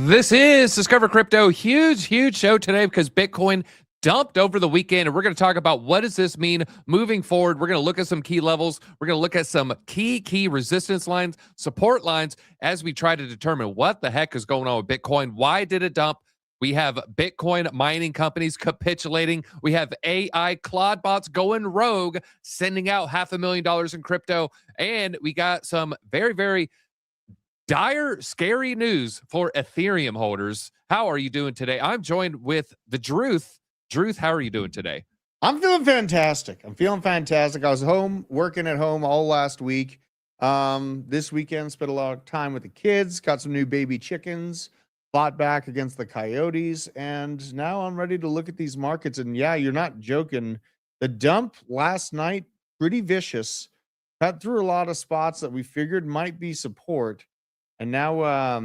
This is Discover Crypto. Huge show today because Bitcoin dumped over the weekend, and we're going to talk about what does this mean moving forward. We're going to look at some key levels. We're going to look at some key resistance lines, support lines, as we try to determine what the heck is going on with Bitcoin. Why did it dump? We have Bitcoin mining companies capitulating. We have AI Claude bots going rogue, sending out $500,000 in crypto. And we got some very dire, scary news for Ethereum holders. How are you doing today? I'm joined with the Druth. Druth, how are you doing today? I'm feeling fantastic. I was working at home all last week. This weekend, spent a lot of time with the kids, got some new baby chickens, fought back against the coyotes, and now I'm ready to look at these markets. And yeah, you're not joking. The dump last night, pretty vicious. Cut through a lot of spots that we figured might be support. And now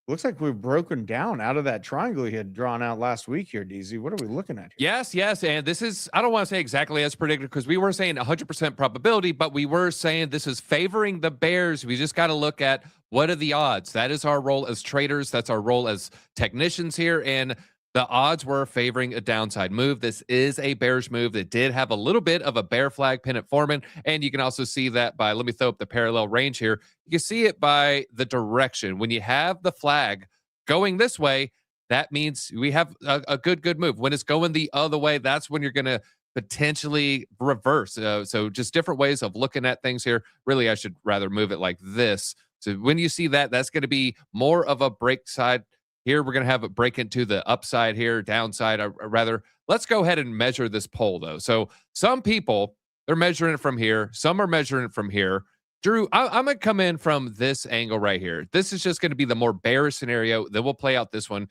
looks like we've broken down out of that triangle we had drawn out last week here, DZ. What are we looking at here? Yes. And this is, I don't want to say exactly as predicted because we were saying 100% probability, but we were saying this is favoring the bears. We just got to look at what are the odds. That is our role as traders. That's our role as technicians here. And the odds were favoring a downside move. This is a bearish move that did have a little bit of a bear flag pennant forming. And you can also see that by, let me throw up the parallel range here. You can see it by the direction. When you have the flag going this way, that means we have a good move. When it's going the other way, that's when you're going to potentially reverse. So just different ways of looking at things here. Really, I should rather move it like this. So when you see that, that's going to be more of a break side. Here, we're going to have it break into the upside here, downside, rather. Let's go ahead and measure this pole, though. So some people, they're measuring it from here. Some are measuring it from here. Drew, I'm going to come in from this angle right here. This is just going to be the more bearish scenario. Then we'll play out this one.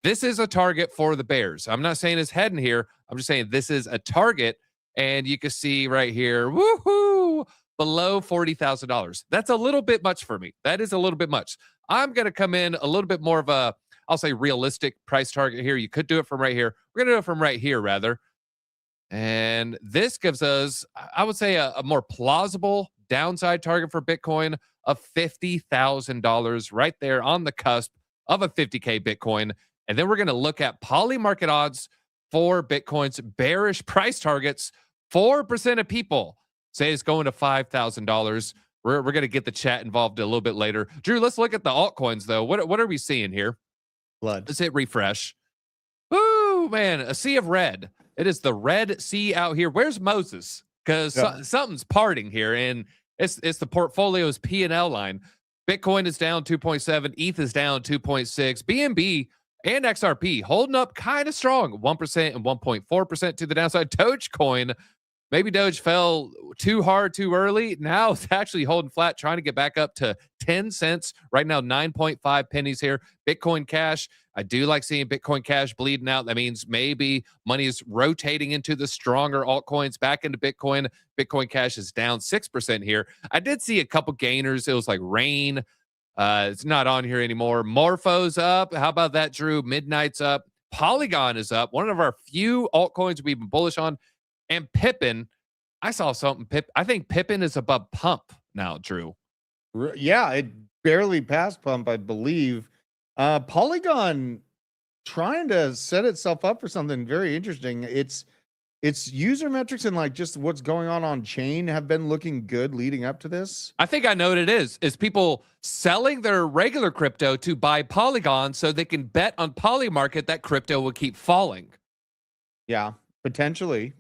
This is a target for the bears. I'm not saying it's heading here. I'm just saying this is a target. And you can see right here, woohoo, below $40,000. That's a little bit much for me. That is a little bit much. I'm going to come in a little bit more of a, I'll say realistic price target here. You could do it from right here. We're going to do it from right here, rather. And this gives us, I would say, a more plausible downside target for Bitcoin of $50,000 right there on the cusp of a 50K Bitcoin. And then we're going to look at poly market odds for Bitcoin's bearish price targets. 4% of people say it's going to $5,000. We're going to get the chat involved a little bit later. Drew, let's look at the altcoins, though. What are we seeing here? Blood. Let's hit refresh. Ooh, man, a sea of red. It is the Red Sea out here. Where's Moses? Because something's parting here, and it's the portfolio's P&L line. Bitcoin is down 2.7. ETH is down 2.6. BNB and XRP holding up kind of strong, 1% and 1.4% to the downside. Dogecoin, maybe Doge fell too hard too early. Now it's actually holding flat, trying to get back up to 10 cents. Right now, 9.5 pennies here. Bitcoin Cash, I do like seeing Bitcoin Cash bleeding out. That means maybe money is rotating into the stronger altcoins back into Bitcoin. Bitcoin Cash is down 6% here. I did see a couple gainers. It was like Rain. It's not on here anymore. Morpho's up. How about that, Drew? Midnight's up. Polygon is up. One of our few altcoins we've been bullish on. And Pippin, I saw something. I think Pippin is above Pump now, Drew. Yeah, it barely passed Pump, I believe. Polygon trying to set itself up for something very interesting. Its user metrics and like just what's going on chain have been looking good leading up to this. I think I know what it is people selling their regular crypto to buy Polygon so they can bet on Polymarket that crypto will keep falling. Yeah. Potentially.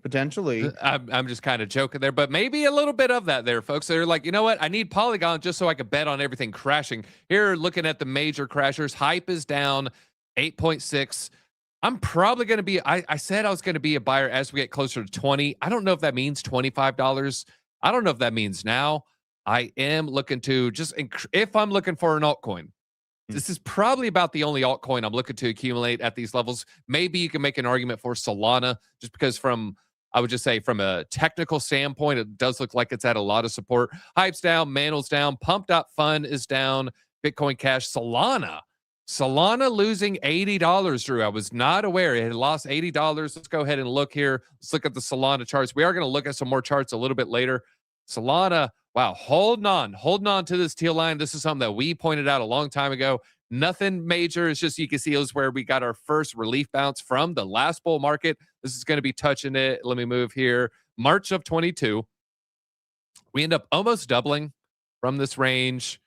I'm just kind of joking there, but maybe a little bit of that there, folks. They're like, you know what? I need Polygon just so I could bet on everything crashing. Here, looking at the major crashers, Hype is down 8.6. I'm probably going to be, I said I was going to be a buyer as we get closer to 20. I don't know if that means $25. I don't know if that means now. I am looking to just, if I'm looking for an altcoin, this is probably about the only altcoin I'm looking to accumulate at these levels. Maybe you can make an argument for Solana, just because I would just say from a technical standpoint, it does look like it's at a lot of support. Hype's down, Mandel's down, Pump.Fun is down, Bitcoin Cash, Solana losing $80, Drew. I was not aware it had lost $80. Let's go ahead and look here. Let's look at the Solana charts. We are going to look at some more charts a little bit later. Solana, wow, holding on to this teal line. This is something that we pointed out a long time ago. Nothing major. It's just you can see it was where we got our first relief bounce from the last bull market. This is going to be touching it. Let me move here. March of 22. We end up almost doubling from this range.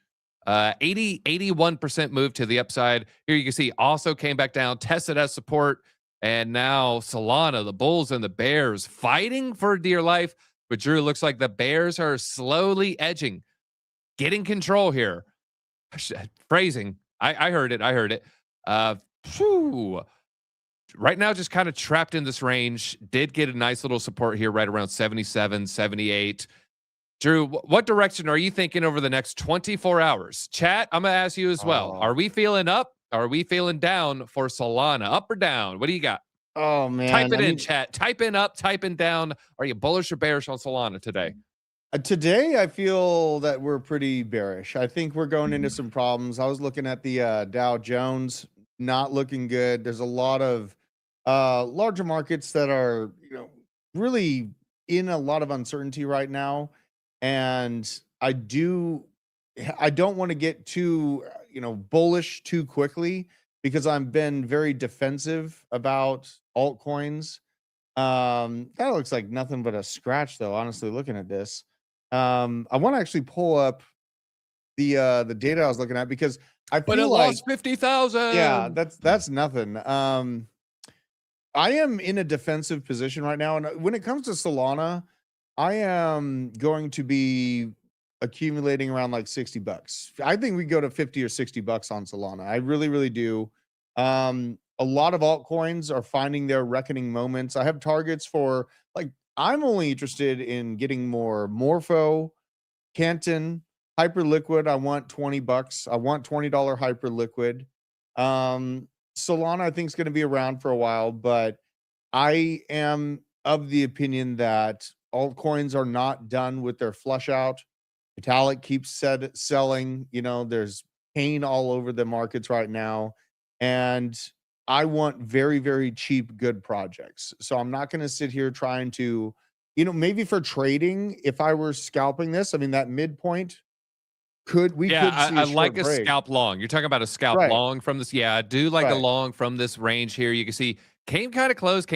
81% move to the upside. Here you can see also came back down, tested as support. And now Solana, the bulls and the bears fighting for dear life. But Drew, looks like the bears are slowly edging, getting control here. Phrasing. I heard it. I heard it. Right now, just kind of trapped in this range. Did get a nice little support here right around 77, 78. Drew, what direction are you thinking over the next 24 hours? Chat, I'm going to ask you as well. Are we feeling up? Are we feeling down for Solana? Up or down? What do you got? Oh, man. Type it in, chat. Type in up, type in down. Are you bullish or bearish on Solana today? Today, I feel that we're pretty bearish. I think we're going into some problems. I was looking at the Dow Jones, not looking good. There's a lot of larger markets that are, really in a lot of uncertainty right now. And I don't want to get too, bullish too quickly because I've been very defensive about altcoins. That looks like nothing but a scratch, though, honestly, looking at this. I want to actually pull up the data I was looking at because I feel but it like lost 50,000. Yeah, that's nothing. I am in a defensive position right now, and when it comes to Solana, I am going to be accumulating around like $60. I think we go to 50 or $60 on Solana. I really, really do. A lot of altcoins are finding their reckoning moments. I have targets for I'm only interested in getting more Morpho, Canton, Hyperliquid. I want $20. I want $20 Hyperliquid. Solana, I think, is going to be around for a while, but I am of the opinion that altcoins are not done with their flush out. Vitalik keeps selling. There's pain all over the markets right now, and I want very, very cheap, good projects. So I'm not going to sit here trying to, maybe for trading, if I were scalping this, I mean, that midpoint could see I like a break. scalp long. You're talking about a scalp long from this. Yeah, I do like a long from this range here. You can see came kind of close.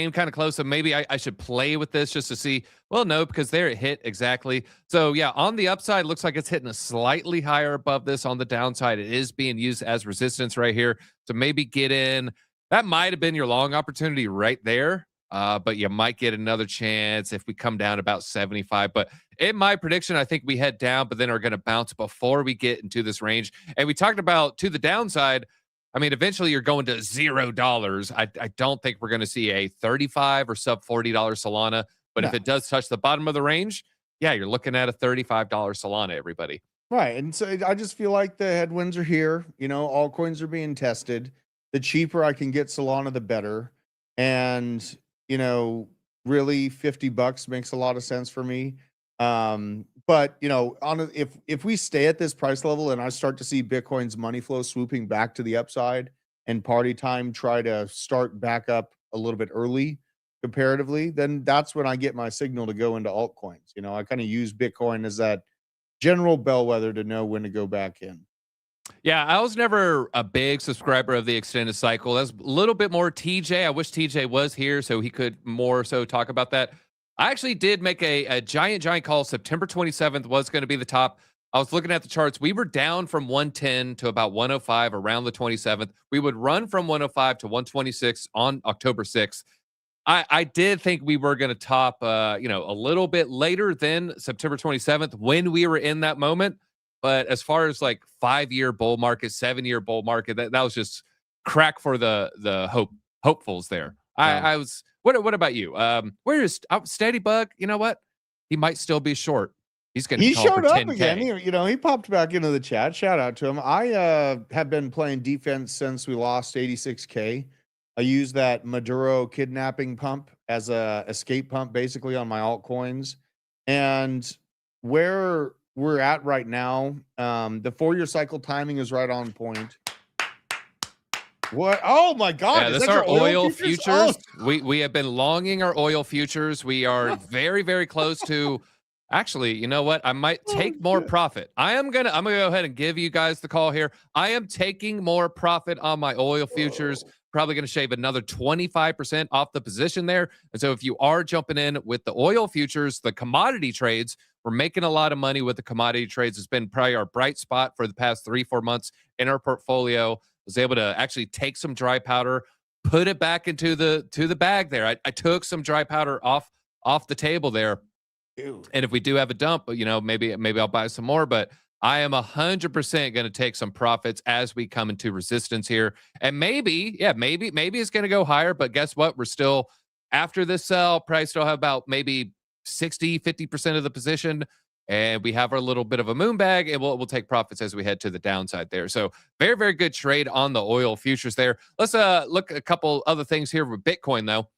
So maybe I should play with this just to see. Well, no, because there it hit exactly. So yeah, on the upside, looks like it's hitting a slightly higher above this. On the downside, it is being used as resistance right here. So maybe get in. That might have been your long opportunity right there. But you might get another chance if we come down about 75. But in my prediction, I think we head down, but then are going to bounce before we get into this range. And we talked about to the downside. I mean, eventually you're going to $0. I don't think we're going to see a $35 or sub $40 Solana. But if it does touch the bottom of the range, yeah, you're looking at a $35 Solana, everybody. Right. And so I just feel like the headwinds are here. Altcoins are being tested. The cheaper I can get Solana, the better. And, really $50 makes a lot of sense for me. But, if we stay at this price level and I start to see Bitcoin's money flow swooping back to the upside and party time try to start back up a little bit early comparatively, then that's when I get my signal to go into altcoins. I kind of use Bitcoin as that general bellwether to know when to go back in. Yeah, I was never a big subscriber of the extended cycle. That's a little bit more TJ. I wish TJ was here so he could more so talk about that. I actually did make a giant call. September 27th was going to be the top. I was looking at the charts. We were down from 110 to about 105 around the 27th. We would run from 105 to 126 on October 6th. I did think we were going to top, a little bit later than September 27th when we were in that moment. But as far as like 5-year bull market, 7-year bull market, that was just crack for the hopefuls there. I was. What about you? Where is Steady Bug? You know what? He might still be short. He's going to. He showed up 10K. Again. He popped back into the chat. Shout out to him. I have been playing defense since we lost 86K. I use that Maduro kidnapping pump as a escape pump, basically on my altcoins, and where we're at right now, the 4-year cycle timing is right on point. What? Oh my God! Yeah, that's our oil futures. Oh. We have been longing our oil futures. We are very, very close to Actually, you know what? I might Oh, take more shit. profit. I'm gonna go ahead and give you guys the call here. I am taking more profit on my oil futures. Whoa. Probably gonna shave another 25% off the position there. And so if you are jumping in with the oil futures, the commodity trades, we're making a lot of money with the commodity trades. It's been probably our bright spot for the past 3-4 months in our portfolio. Was able to actually take some dry powder, put it back into the bag there. I took some dry powder off the table there. Ew. And if we do have a dump, you know, maybe I'll buy some more. But I am 100% going to take some profits as we come into resistance here. And maybe, yeah, maybe it's going to go higher. But guess what? We're still after this sell. Probably still have about maybe 50% of the position. And we have our little bit of a moon bag, and we'll take profits as we head to the downside there. So very, very good trade on the oil futures there. Let's look at a couple other things here with Bitcoin though.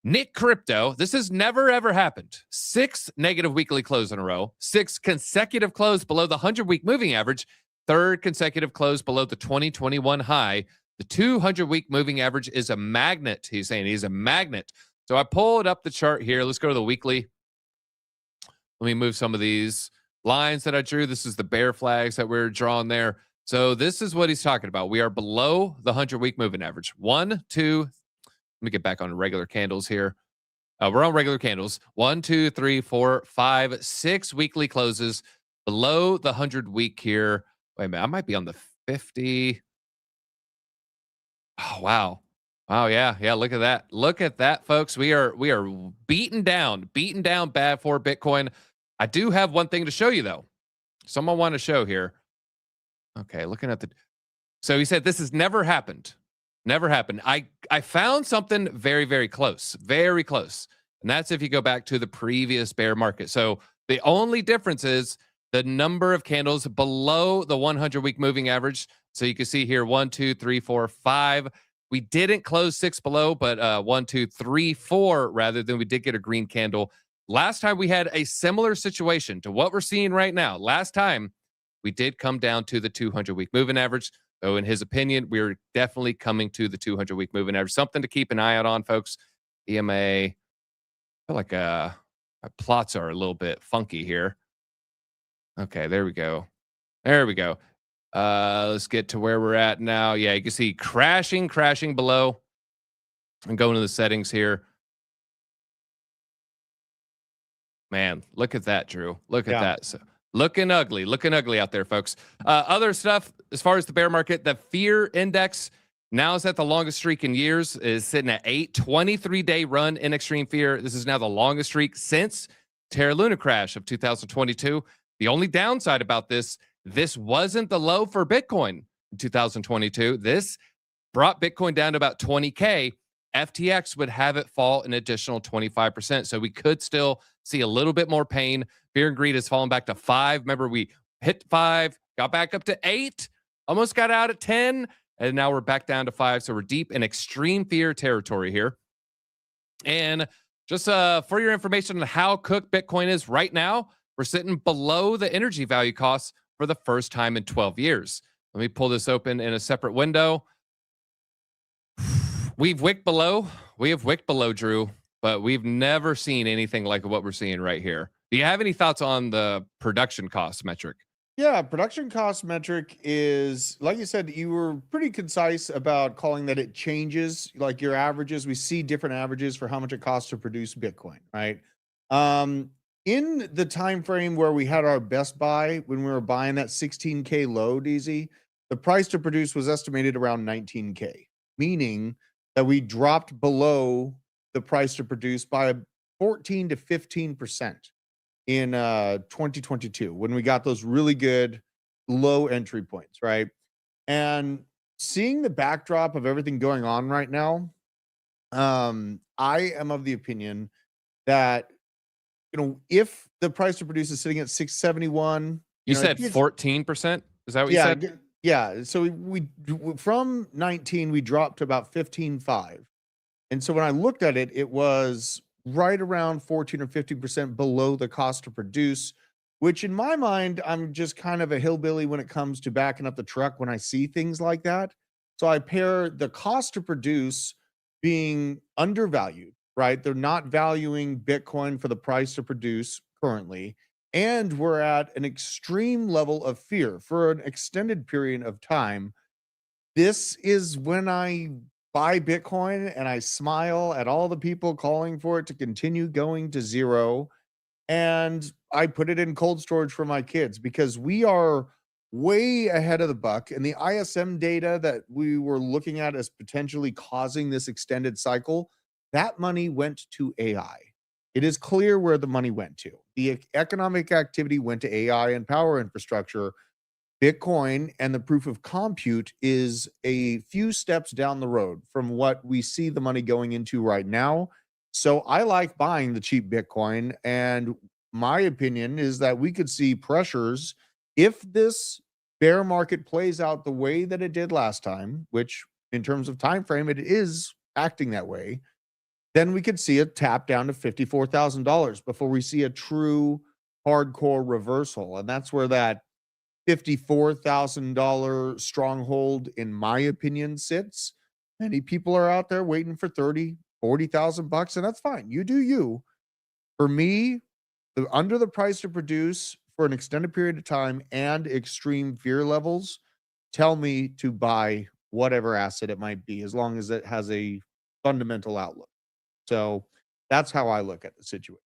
Nick Crypto, this has never ever happened. 6 negative weekly close in a row, 6 consecutive close below the 100-week moving average, 3rd consecutive close below the 2021 high. The 200-week moving average is a magnet. He's saying he's a magnet. So I pulled up the chart here. Let's go to the weekly. Let me move some of these lines that I drew. This is the bear flags that we're drawing there. So this is what he's talking about. We are below the 100-week moving average. 1, 2, let me get back on regular candles here. We're on regular candles. 1, 2, 3, 4, 5, 6 weekly closes below the 100-week here. Wait a minute. I might be on the 50. Oh, wow. Wow. Yeah. Yeah. Look at that. Look at that, folks. We are beaten down bad for Bitcoin. I do have one thing to show you though. Someone want to show here. Okay. Looking at the, so he said, this has never happened. Never happened. I found something very, very close. Very close. And that's if you go back to the previous bear market. So the only difference is the number of candles below the 100-week moving average. So you can see here 1, 2, 3, 4, 5. We didn't close 6 below, but 1, 2, 3, 4 rather than we did get a green candle. Last time we had a similar situation to what we're seeing right now. Last time we did come down to the 200-week moving average. So in his opinion, we're definitely coming to the 200-week moving average. Something to keep an eye out on, folks. EMA, I feel like my plots are a little bit funky here. Okay, there we go. There we go. Let's get to where we're at now. Yeah, you can see crashing below. I'm going to the settings here. Man, look at that, Drew. Look at that. So, looking ugly out there, folks. Other stuff as far as the bear market, the fear index now is at the longest streak in years, is sitting at 23-day run in extreme fear. This is now the longest streak since Terra Luna crash of 2022. The only downside about this wasn't the low for Bitcoin in 2022. This brought Bitcoin down to about 20K. FTX would have it fall an additional 25%. So we could still see a little bit more pain. Fear and greed has fallen back to 5. Remember, we hit 5, got back up to 8, almost got out at 10, and now we're back down to 5. So we're deep in extreme fear territory here. And just for your information on how cooked Bitcoin is right now, we're sitting below the energy value costs for the first time in 12 years. Let me pull this open in a separate window. We've wicked below. We have wicked below, Drew, but we've never seen anything like what we're seeing right here. Do you have any thoughts on the production cost metric? Yeah, production cost metric is, like you said, you were pretty concise about calling that it changes, like your averages. We see different averages for how much it costs to produce Bitcoin, right? In the time frame where we had our best buy, when we were buying that 16K low, DZ, the price to produce was estimated around 19K, meaning that we dropped below the price to produce by 14 to 15% in 2022 when we got those really good low entry points, right? And seeing the backdrop of everything going on right now, I am of the opinion that, you know, if the price to produce is sitting at 671, you said 14%. Is that what you said? Yeah. So we from 19 we dropped to about 15.5, and so when I looked at it, it was right around 14 or 50% below the cost to produce, which in my mind, I'm just kind of a hillbilly when it comes to backing up the truck when I see things like that. So I pair the cost to produce being undervalued, right? They're not valuing Bitcoin for the price to produce currently, and we're at an extreme level of fear for an extended period of time. This is when I buy Bitcoin and I smile at all the people calling for it to continue going to zero. And I put it in cold storage for my kids because we are way ahead of the buck. And the ISM data that we were looking at as potentially causing this extended cycle, that money went to AI. It is clear where the money went to. The economic activity went to AI and power infrastructure. Bitcoin and the proof of compute is a few steps down the road from what we see the money going into right now. So I like buying the cheap Bitcoin. And my opinion is that we could see pressures if this bear market plays out the way that it did last time, which in terms of time frame, it is acting that way. Then we could see it tap down to $54,000 before we see a true hardcore reversal. And that's where that $54,000 stronghold, in my opinion, sits. Many people are out there waiting for 30, 40,000 bucks, and that's fine. You do you. For me, under the price to produce for an extended period of time and extreme fear levels tell me to buy whatever asset it might be, as long as it has a fundamental outlook. So that's how I look at the situation.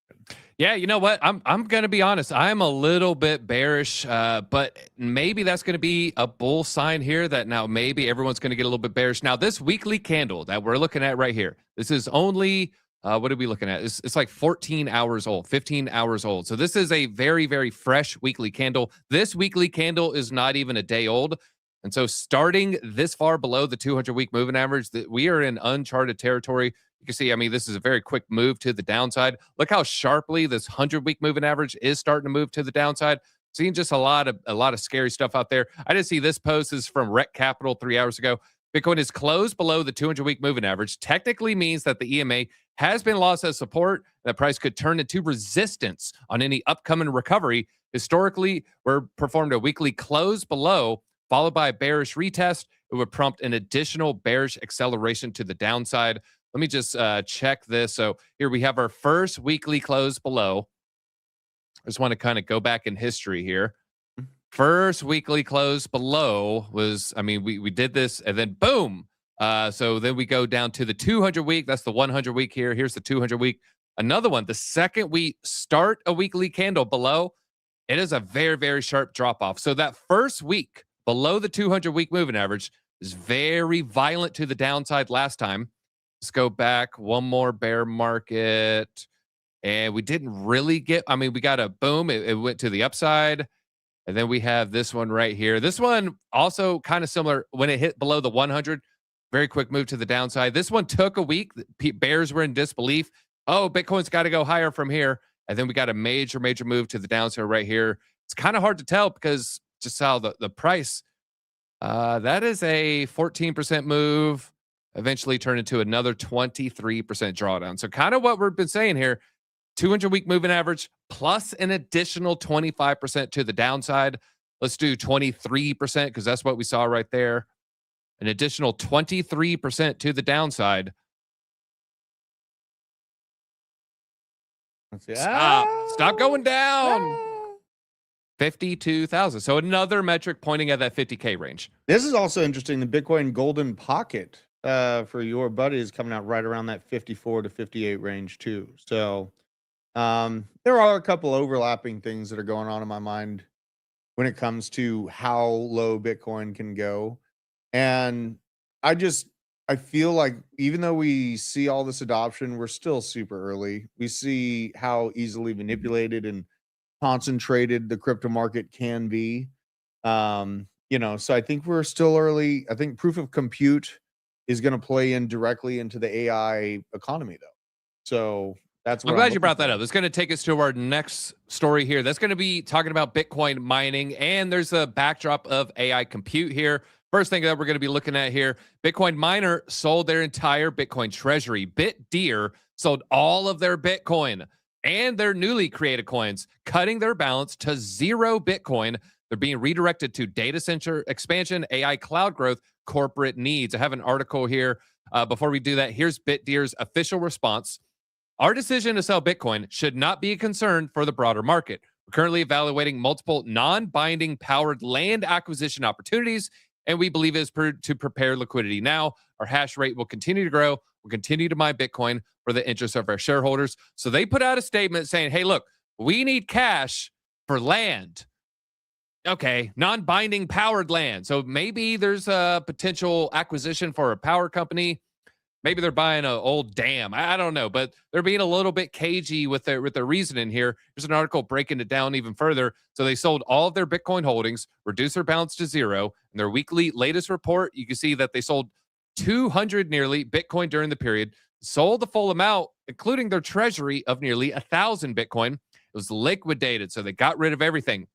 Yeah, you know what? I'm gonna be honest. I'm a little bit bearish, but maybe that's gonna be a bull sign here. That now maybe everyone's gonna get a little bit bearish. Now, this weekly candle that we're looking at right here, this is only what are we looking at? It's like 14 hours old, 15 hours old. So this is a very, very fresh weekly candle. This weekly candle is not even a day old. And so starting this far below the 200-week moving average, that we are in uncharted territory. You can see, I mean, this is a very quick move to the downside. Look how sharply this 100-week moving average is starting to move to the downside. Seeing just a lot of scary stuff out there. I did see this post. This is from Rec Capital 3 hours ago. Bitcoin is closed below the 200-week moving average. Technically means that the EMA has been lost as support. That price could turn into resistance on any upcoming recovery. Historically, we're performed a weekly close below, followed by a bearish retest. It would prompt an additional bearish acceleration to the downside. Let me just check this. So here we have our first weekly close below. I just want to kind of go back in history here. First weekly close below was, I mean, we did this and then boom. So then we go down to the 200-week. That's the 100-week here. Here's the 200-week. Another one. The second we start a weekly candle below, it is a very, very sharp drop off. So that first week below the 200-week moving average is very violent to the downside last time. Let's go back one more bear market. And we didn't really get, I mean, we got a boom. It went to the upside. And then we have this one right here. This one also kind of similar. When it hit below the 100, very quick move to the downside. This one took a week. Bears were in disbelief. Oh, Bitcoin's got to go higher from here. And then we got a major, major move to the downside right here. It's kind of hard to tell because just how the price, that is a 14% move. Eventually turn into another 23% drawdown. So kind of what we've been saying here, 200-week moving average plus an additional 25% to the downside. Let's do 23% because that's what we saw right there. An additional 23% to the downside. Stop going down. 52,000. So another metric pointing at that 50K range. This is also interesting. The Bitcoin golden pocket for your buddy is coming out right around that 54 to 58 range too. So there are a couple overlapping things that are going on in my mind when it comes to how low Bitcoin can go. And I feel like even though we see all this adoption, we're still super early. We see how easily manipulated and concentrated the crypto market can be. So I think we're still early. I think proof of compute is going to play in directly into the AI economy though. So that's what I'm glad you brought that up. It's going to take us to our next story here. That's going to be talking about Bitcoin mining, and there's a backdrop of AI compute here. First thing that we're going to be looking at here, Bitcoin miner sold their entire Bitcoin treasury. BitDeer sold all of their Bitcoin and their newly created coins, cutting their balance to 0 Bitcoin. They're being redirected to data center expansion, AI cloud growth, corporate needs. I have an article here. Before we do that, here's BitDeer's official response. Our decision to sell Bitcoin should not be a concern for the broader market. We're currently evaluating multiple non-binding powered land acquisition opportunities, and we believe it is to prepare liquidity now. Our hash rate will continue to grow. We'll continue to mine Bitcoin for the interest of our shareholders. So they put out a statement saying, hey, look, we need cash for land. Okay, non-binding powered land. So maybe there's a potential acquisition for a power company. Maybe they're buying an old dam. I don't know, but they're being a little bit cagey with their reasoning here. There's an article breaking it down even further. So they sold all of their Bitcoin holdings, reduced their balance to zero. In their weekly latest report, you can see that they sold 200 nearly Bitcoin during the period, sold the full amount, including their treasury of nearly 1,000 Bitcoin. It was liquidated, so they got rid of everything.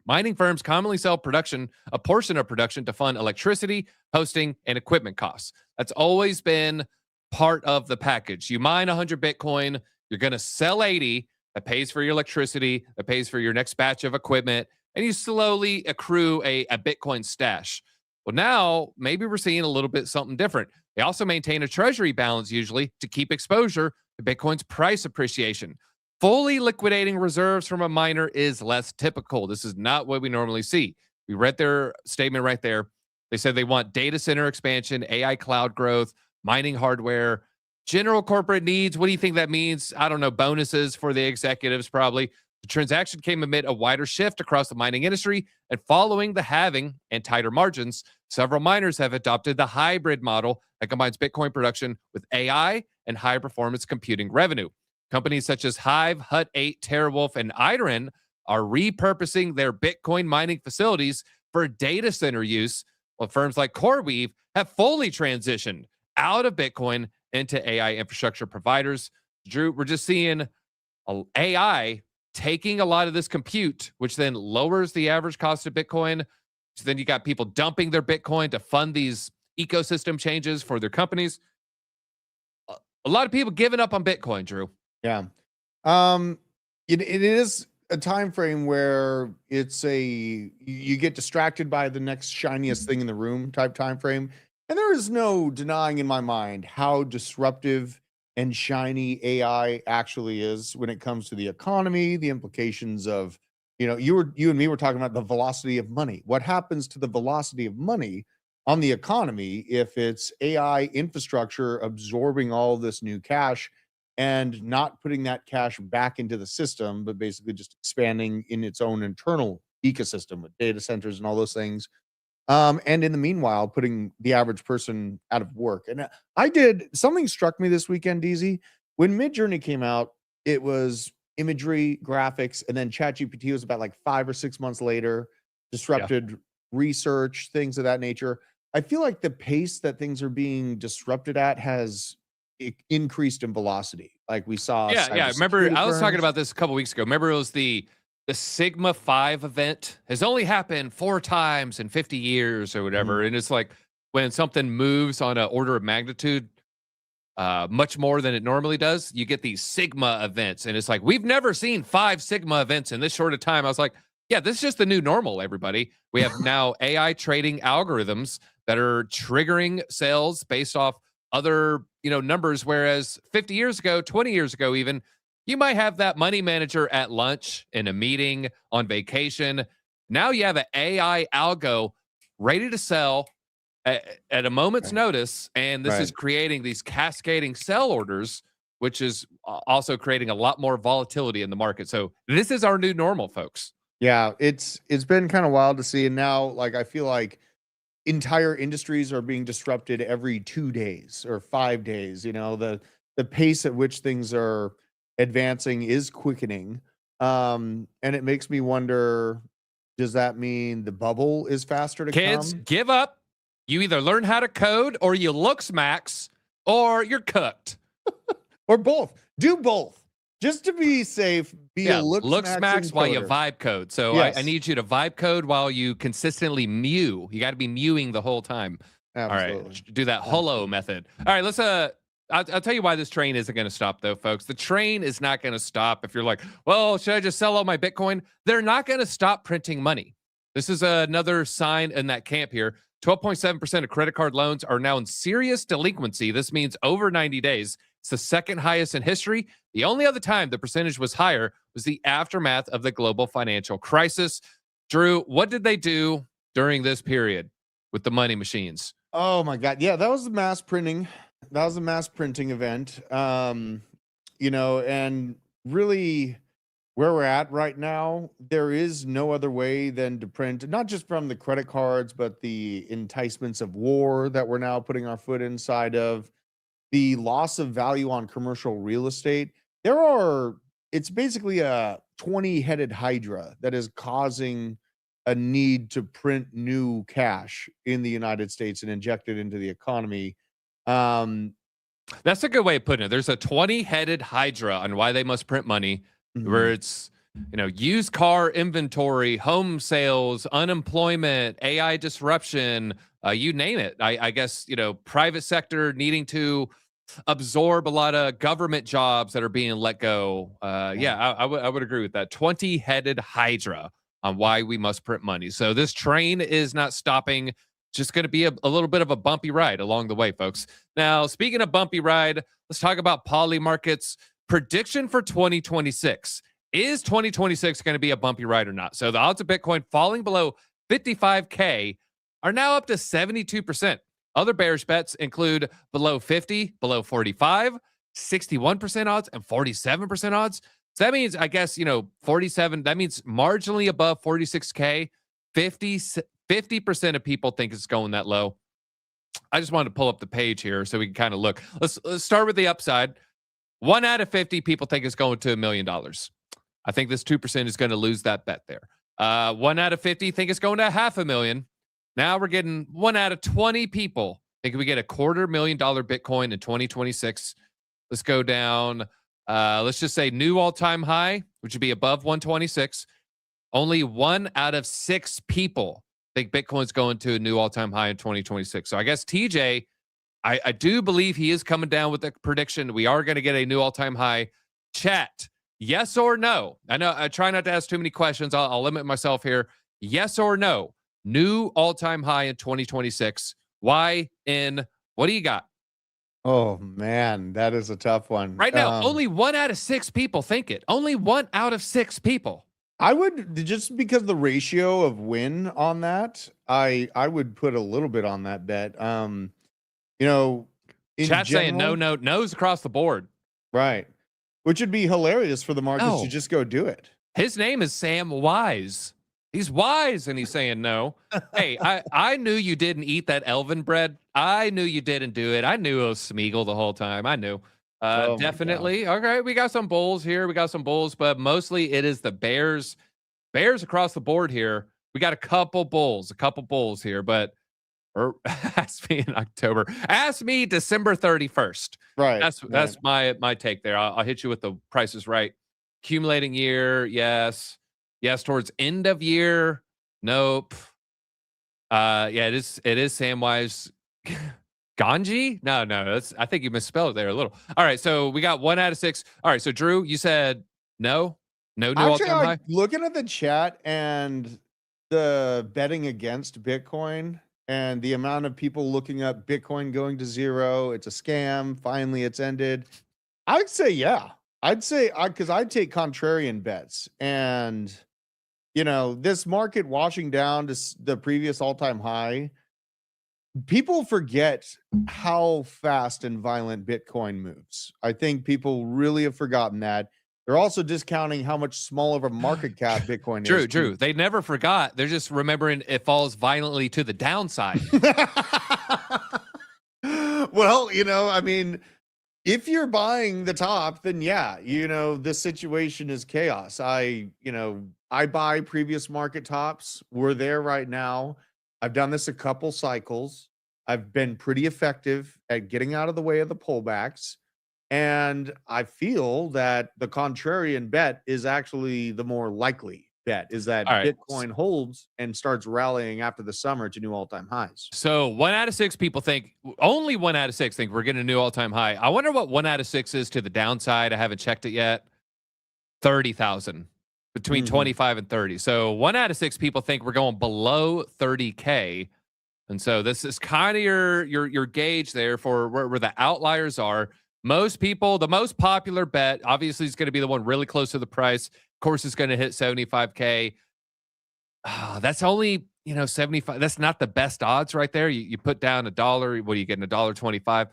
Mining firms commonly sell a portion of production to fund electricity, hosting, and equipment costs. That's always been part of the package. You mine 100 Bitcoin, you're going to sell 80. That pays for your electricity, that pays for your next batch of equipment, and you slowly accrue a Bitcoin stash. Well, now maybe we're seeing a little bit something different. They also maintain a treasury balance usually to keep exposure to Bitcoin's price appreciation. Fully liquidating reserves from a miner is less typical. This is not what we normally see. We read their statement right there. They said they want data center expansion, AI cloud growth, mining hardware, general corporate needs. What do you think that means? I don't know. Bonuses for the executives, probably. The transaction came amid a wider shift across the mining industry, and following the halving and tighter margins, several miners have adopted the hybrid model that combines Bitcoin production with AI and high-performance computing revenue. Companies such as Hive, Hut 8, TeraWulf, and Iron are repurposing their Bitcoin mining facilities for data center use, while firms like CoreWeave have fully transitioned out of Bitcoin into AI infrastructure providers. Drew, we're just seeing AI taking a lot of this compute, which then lowers the average cost of Bitcoin. So then you got people dumping their Bitcoin to fund these ecosystem changes for their companies. A lot of people giving up on Bitcoin, Drew. Yeah. It is a time frame where you get distracted by the next shiniest thing in the room type time frame. And there is no denying in my mind how disruptive and shiny AI actually is when it comes to the economy, the implications of, you and me were talking about the velocity of money. What happens to the velocity of money on the economy if it's AI infrastructure absorbing all this new cash and not putting that cash back into the system, but basically just expanding in its own internal ecosystem with data centers and all those things. And in the meanwhile, putting the average person out of work. And something struck me this weekend, DZ. When Midjourney came out, it was imagery, graphics, and then ChatGPT was about like 5 or 6 months later, disrupted research, things of that nature. I feel like the pace that things are being disrupted at has increased in velocity, like we saw. Remember, I was talking about this a couple weeks ago. Remember, it was the Sigma 5 event has only happened 4 times in 50 years or whatever. And it's like when something moves on an order of magnitude much more than it normally does, you get these Sigma events. And it's like, we've never seen 5 Sigma events in this short of time. I was like, yeah, this is just the new normal, everybody. We have now AI trading algorithms that are triggering sales based off other numbers, whereas 50 years ago, 20 years ago even, you might have that money manager at lunch, in a meeting, on vacation. Now you have an AI algo ready to sell at a moment's notice, and this is creating these cascading sell orders, which is also creating a lot more volatility in the market. So this is our new normal, folks. Yeah, it's been kind of wild to see, and now I feel like entire industries are being disrupted every 2 days or 5 days. The pace at which things are advancing is quickening. And it makes me wonder, does that mean the bubble is faster to Kids, come? give up. You either learn how to code, or you look smacks, or you're cooked. Or both. Do both. Just to be safe, be a look smacks while you vibe code. So I need you to vibe code while you consistently mew. You got to be mewing the whole time. Absolutely. All right, do that hello method. All right, let's I'll tell you why this train isn't going to stop, though, folks. The train is not going to stop. If you're like, well, should I just sell all my Bitcoin? They're not going to stop printing money. This is another sign in that camp here. 12.7% of credit card loans are now in serious delinquency. This means over 90 days. It's the second highest in history. The only other time the percentage was higher was the aftermath of the global financial crisis. Drew, what did they do during this period with the money machines? Oh my God. Yeah, that was the mass printing. That was a mass printing event. And really where we're at right now, there is no other way than to print, not just from the credit cards, but the enticements of war that we're now putting our foot inside of, the loss of value on commercial real estate. It's basically a 20-headed hydra that is causing a need to print new cash in the United States and inject it into the economy. That's a good way of putting it. There's a 20-headed hydra on why they must print money, where it's, used car inventory, home sales, unemployment, AI disruption, you name it. I guess, private sector needing to absorb a lot of government jobs that are being let go. I would agree with that. 20-headed hydra on why we must print money. So this train is not stopping. Just going to be a little bit of a bumpy ride along the way, folks. Now, speaking of bumpy ride, let's talk about poly markets. Prediction for 2026. Is 2026 going to be a bumpy ride or not? So the odds of Bitcoin falling below 55K are now up to 72%. Other bearish bets include below 50, below 45, 61% odds, and 47% odds. So that means, I guess, 47, that means marginally above 46K, 50% of people think it's going that low. I just wanted to pull up the page here so we can kind of look. Let's start with the upside. 1 out of 50 people think it's going to $1 million. I think this 2% is going to lose that bet there. 1 out of 50 think it's going to $500,000. Now we're getting 1 out of 20 people think we get $250,000 Bitcoin in 2026. Let's go down. Let's just say new all-time high, which would be above 126. Only 1 out of 6 people think Bitcoin's going to a new all-time high in 2026. So I guess TJ, I do believe he is coming down with the prediction. We are going to get a new all-time high. Chat, yes or no? I know I try not to ask too many questions. I'll limit myself here. Yes or no? New all-time high in 2026. Why? What do you got? Oh man, that is a tough one. Right now, only 1 out of 6 people think it. Only 1 out of 6 people. I would, just because the ratio of win on that, I would put a little bit on that bet. Chat saying no's across the board. Right. Which would be hilarious for the markets to just go do it. His name is Sam Wise. He's wise and he's saying no. Hey, I knew you didn't eat that elven bread. I knew you didn't do it. I knew it was Smeagol the whole time. I knew. Definitely. Okay, we got some bulls here. We got some bulls, but mostly it is the bears. Bears across the board here. We got a couple bulls here, but ask me in October. Ask me December 31st. Right. That's my take there. I'll hit you with the prices right. Accumulating year, yes. Yes, towards end of year. Nope. It is Samwise Ganji? No, I think you misspelled it there a little. All right, so we got 1 out of 6. All right, so Drew, you said no new all-time high. Looking at the chat and the betting against Bitcoin and the amount of people looking up Bitcoin going to zero, it's a scam, finally it's ended. I'd say yeah. Because I'd take contrarian bets, and this market washing down to the previous all-time high, people forget how fast and violent Bitcoin moves. I think people really have forgotten that. They're also discounting how much smaller of a market cap Bitcoin is. True. They never forgot. They're just remembering it falls violently to the downside. Well, if you're buying the top, then yeah, this situation is chaos. I buy previous market tops. We're there right now. I've done this a couple cycles. I've been pretty effective at getting out of the way of the pullbacks. And I feel that the contrarian bet is actually the more likely bet, is that Bitcoin holds and starts rallying after the summer to new all-time highs. So 1 out of 6 people only 1 out of 6 think we're getting a new all-time high. I wonder what 1 out of 6 is to the downside. I haven't checked it yet. 30,000, between 25 and 30. So 1 out of 6 people think we're going below 30K. And so this is kind of your gauge there for where the outliers are. Most people, the most popular bet, obviously, is going to be the one really close to the price. Of course, it's going to hit 75K. That's only, 75. That's not the best odds right there. You put down $1. What are you getting? $1.25.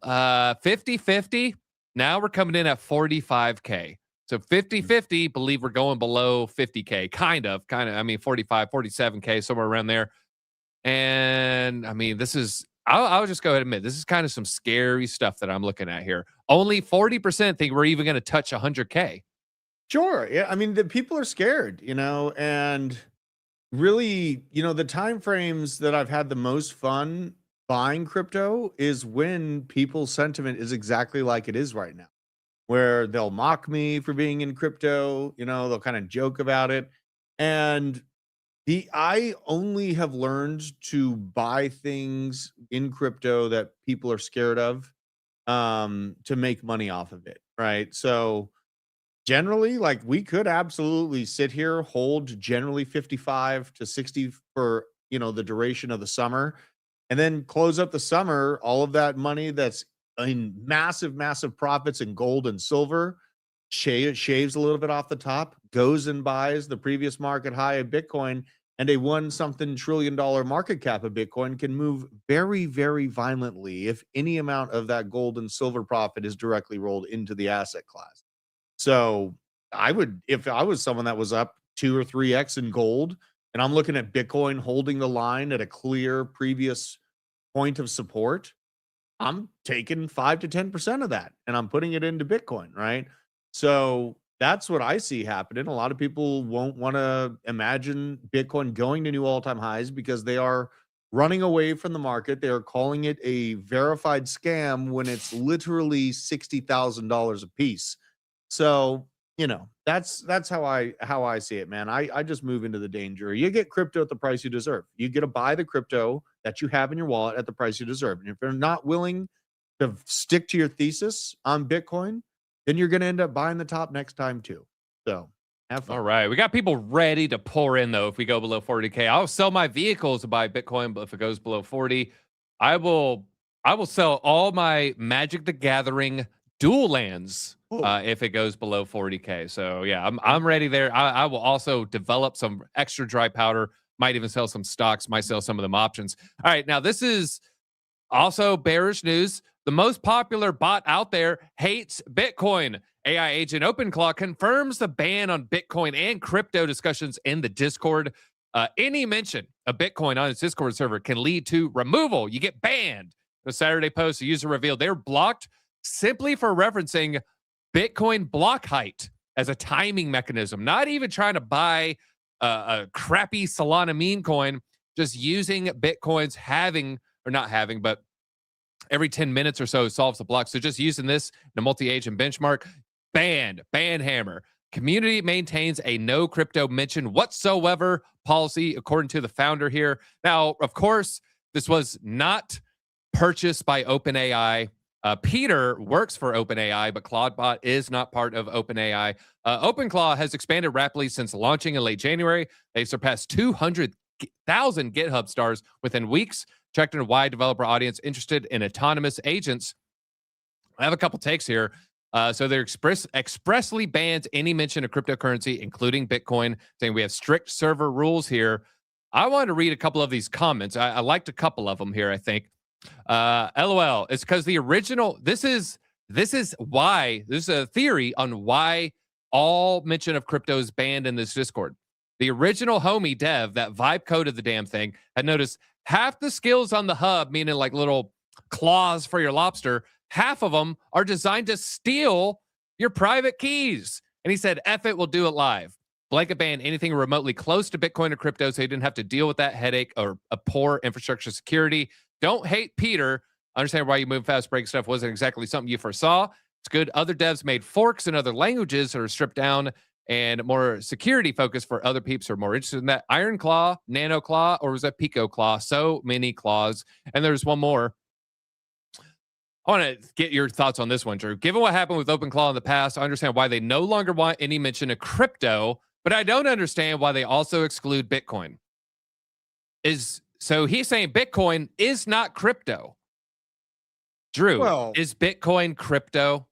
50-50. Now we're coming in at 45K. So 50-50, believe we're going below 50K. Kind of. I mean, 45, 47K, somewhere around there. And I mean, I'll just go ahead and admit, this is kind of some scary stuff that I'm looking at here. Only 40% think we're even going to touch 100K. Sure. Yeah. I mean, the people are scared, and really, the time frames that I've had the most fun buying crypto is when people's sentiment is exactly like it is right now, where they'll mock me for being in crypto, they'll kind of joke about it. And I only have learned to buy things in crypto that people are scared of, to make money off of it, right? So generally, like, we could absolutely sit here, hold generally 55 to 60 for, the duration of the summer, and then close up the summer, all of that money that's in massive, massive profits in gold and silver, shaves a little bit off the top, goes and buys the previous market high of Bitcoin, and a one something trillion dollar market cap of Bitcoin can move very, very violently if any amount of that gold and silver profit is directly rolled into the asset class. So I would, if I was someone that was up 2 or 3x in gold, and I'm looking at Bitcoin holding the line at a clear previous point of support, I'm taking 5 to 10% of that and I'm putting it into Bitcoin, right? So that's what I see happening. A lot of people won't want to imagine Bitcoin going to new all-time highs because they are running away from the market. They are calling it a verified scam when it's literally $60,000 a piece. So, that's how I see it, man. I just move into the danger. You get crypto at the price you deserve. You get to buy the crypto that you have in your wallet at the price you deserve. And if you're not willing to stick to your thesis on Bitcoin, then you're going to end up buying the top next time too. So have fun. All right. We got people ready to pour in, though, if we go below 40K. I'll sell my vehicles to buy Bitcoin, but if it goes below 40, I will sell all my Magic the Gathering dual lands if it goes below 40K. So yeah, I'm ready there. I will also develop some extra dry powder, might even sell some stocks, might sell some of them options. All right, now this is also bearish news. The most popular bot out there hates Bitcoin. AI agent OpenClaw confirms the ban on Bitcoin and crypto discussions in the Discord. Any mention of Bitcoin on its Discord server can lead to removal. You get banned. The Saturday post, the user revealed they're blocked simply for referencing Bitcoin block height as a timing mechanism. Not even trying to buy a crappy Solana meme coin, just using Bitcoin's but every 10 minutes or so solves the block. So just using this in a multi-agent benchmark, ban hammer. Community maintains a no crypto mention whatsoever policy, according to the founder here. Now, of course, this was not purchased by OpenAI. Peter works for OpenAI, but Claudebot is not part of OpenAI. OpenClaw has expanded rapidly since launching in late January. They surpassed 200,000 GitHub stars within weeks, attracting a wide developer audience interested in autonomous agents. I have a couple takes here. So they're expressly bans any mention of cryptocurrency, including Bitcoin, saying we have strict server rules here. I wanted to read a couple of these comments. I liked a couple of them here, I think. LOL. It's because the original. This is why. This is a theory on why all mention of crypto is banned in this Discord. The original homie dev that vibe coded the damn thing had noticed half the skills on the hub, meaning like little claws for your lobster, half of them are designed to steal your private keys. And he said, F it, we'll do it live. Blanket ban anything remotely close to Bitcoin or crypto so he didn't have to deal with that headache or a poor infrastructure security. Don't hate Peter. Understand why you move fast break stuff wasn't exactly something you foresaw. It's good. Other devs made forks in other languages that are stripped down and more security focused for other peeps who are more interested in that. Iron Claw, Nano Claw, or was that Pico Claw? So many claws. And there's one more. I want to get your thoughts on this one, Drew. Given what happened with OpenClaw in the past, I understand why they no longer want any mention of crypto, but I don't understand why they also exclude Bitcoin. So he's saying Bitcoin is not crypto. Drew, Well, is Bitcoin crypto?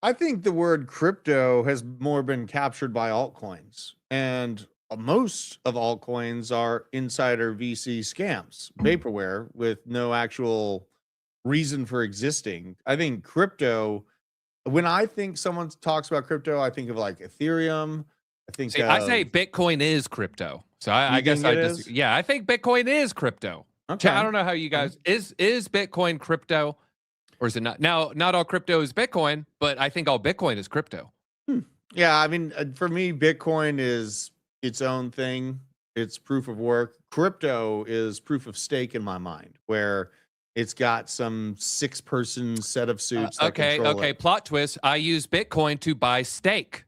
I think the word crypto has more been captured by altcoins, and most of altcoins are insider VC scams, vaporware with no actual reason for existing. I think crypto, when I think someone talks about crypto, I think of like Ethereum. I think See, I say of, Bitcoin is crypto. So I you guess think I it just, is? yeah, I think Bitcoin is crypto. I Okay. don't know how you Okay. guys, is Bitcoin crypto or is it not? Now, not all crypto is Bitcoin, but I think all Bitcoin is crypto. Hmm. Yeah, I mean, for me, Bitcoin is its own thing. It's proof of work. Crypto is proof of stake in my mind, where it's got some 6-person set of suits that Okay, control okay. it. Plot twist. I use Bitcoin to buy steak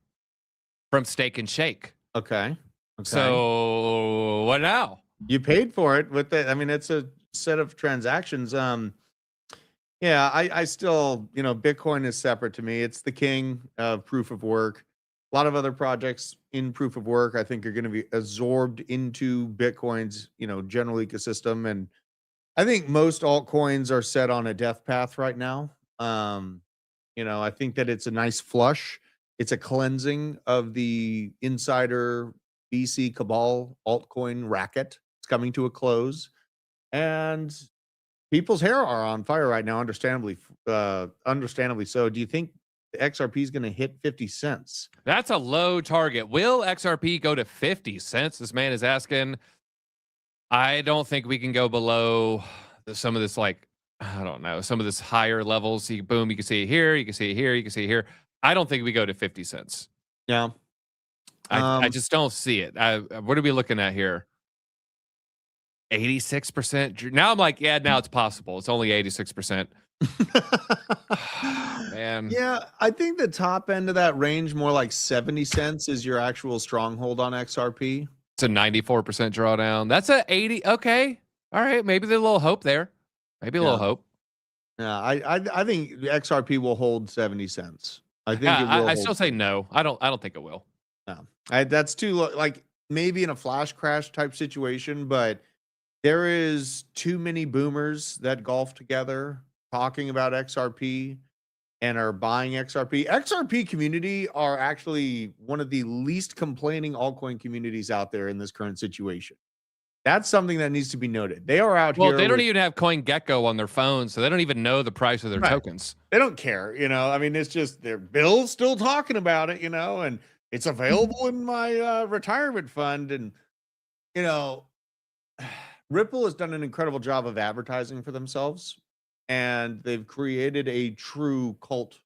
from Steak and Shake. Okay. Okay. So what now? You paid for it with it. I mean, it's a set of transactions. Yeah, I still, Bitcoin is separate to me. It's the king of proof of work. A lot of other projects in proof of work, I think, are going to be absorbed into Bitcoin's, general ecosystem. And I think most altcoins are set on a death path right now. I think that it's a nice flush. It's a cleansing of the insider VC cabal altcoin racket. It's coming to a close. And people's hair are on fire right now, understandably so. Do you think the XRP is going to hit 50 cents? That's a low target. Will XRP go to 50 cents? This man is asking. I don't think we can go below some of this, like, I don't know, some of this higher levels. Boom, you can see it here, you can see it here, you can see it here. I don't think we go to 50 cents. Yeah. I just don't see it. What are we looking at here? 86%. Now I'm like, yeah, now it's possible. It's only 86%. Man. Yeah, I think the top end of that range, more like 70 cents, is your actual stronghold on XRP. It's a 94% drawdown. That's a 80. Okay. All right. Maybe there's a little hope there. Maybe a little hope. Yeah, I think XRP will hold 70 cents. I think it will. I still say no. I don't think it will. No, that's too low. Like maybe in a flash crash type situation, but there is too many boomers that golf together talking about XRP and are buying XRP. XRP community are actually one of the least complaining altcoin communities out there in this current situation. That's something that needs to be noted. They are out here. Well, they don't even have CoinGecko on their phone, so they don't even know the price of their tokens. They don't care, I mean, it's just their Bill's still talking about it, and it's available in my retirement fund. And, Ripple has done an incredible job of advertising for themselves, and they've created a true cult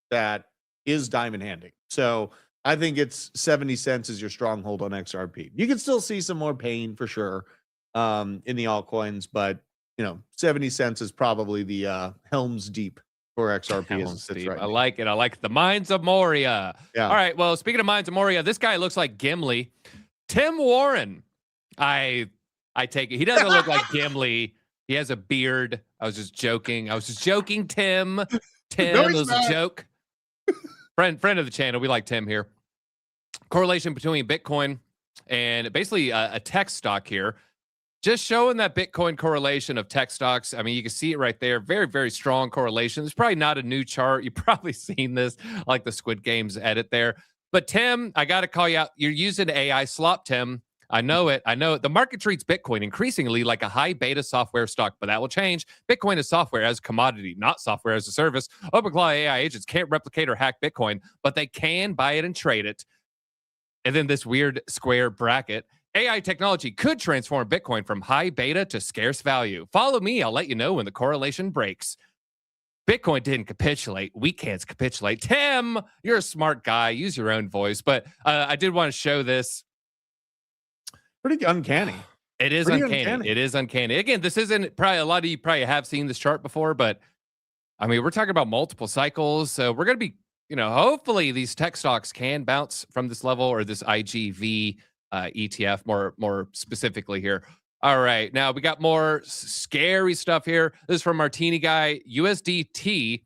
that is diamond handing. So I think it's 70 cents is your stronghold on XRP. You can still see some more pain for sure in the altcoins, but 70 cents is probably the Helm's Deep for XRP as it sits right now. I like it. I like the Mines of Moria. Yeah. All right. Well, speaking of Mines of Moria, this guy looks like Gimli. Tim Warren. I take it. He doesn't look like Gimli. He has a beard. I was just joking, Tim. Tim, No, it he's was not. a joke. Friend of the channel. We like Tim here. Correlation between Bitcoin and basically a tech stock here. Just showing that Bitcoin correlation of tech stocks. I mean, you can see it right there. Very, very strong correlation. It's probably not a new chart. You've probably seen this, like the Squid Games edit there. But Tim, I got to call you out. You're using AI slop, Tim. I know it. The market treats Bitcoin increasingly like a high beta software stock, but that will change. Bitcoin is software as a commodity, not software as a service. OpenClaw AI agents can't replicate or hack Bitcoin, but they can buy it and trade it. And then this weird square bracket. AI technology could transform Bitcoin from high beta to scarce value. Follow me. I'll let you know when the correlation breaks. Bitcoin didn't capitulate. We can't capitulate. Tim, you're a smart guy. Use your own voice. But I did want to show this. Pretty uncanny. It is uncanny. It is uncanny. Again, this isn't probably a lot of you probably have seen this chart before, but I mean, we're talking about multiple cycles. So we're going to be, hopefully these tech stocks can bounce from this level or this IGV ETF more specifically here. All right. Now we got more scary stuff here. This is from Martini Guy. USDT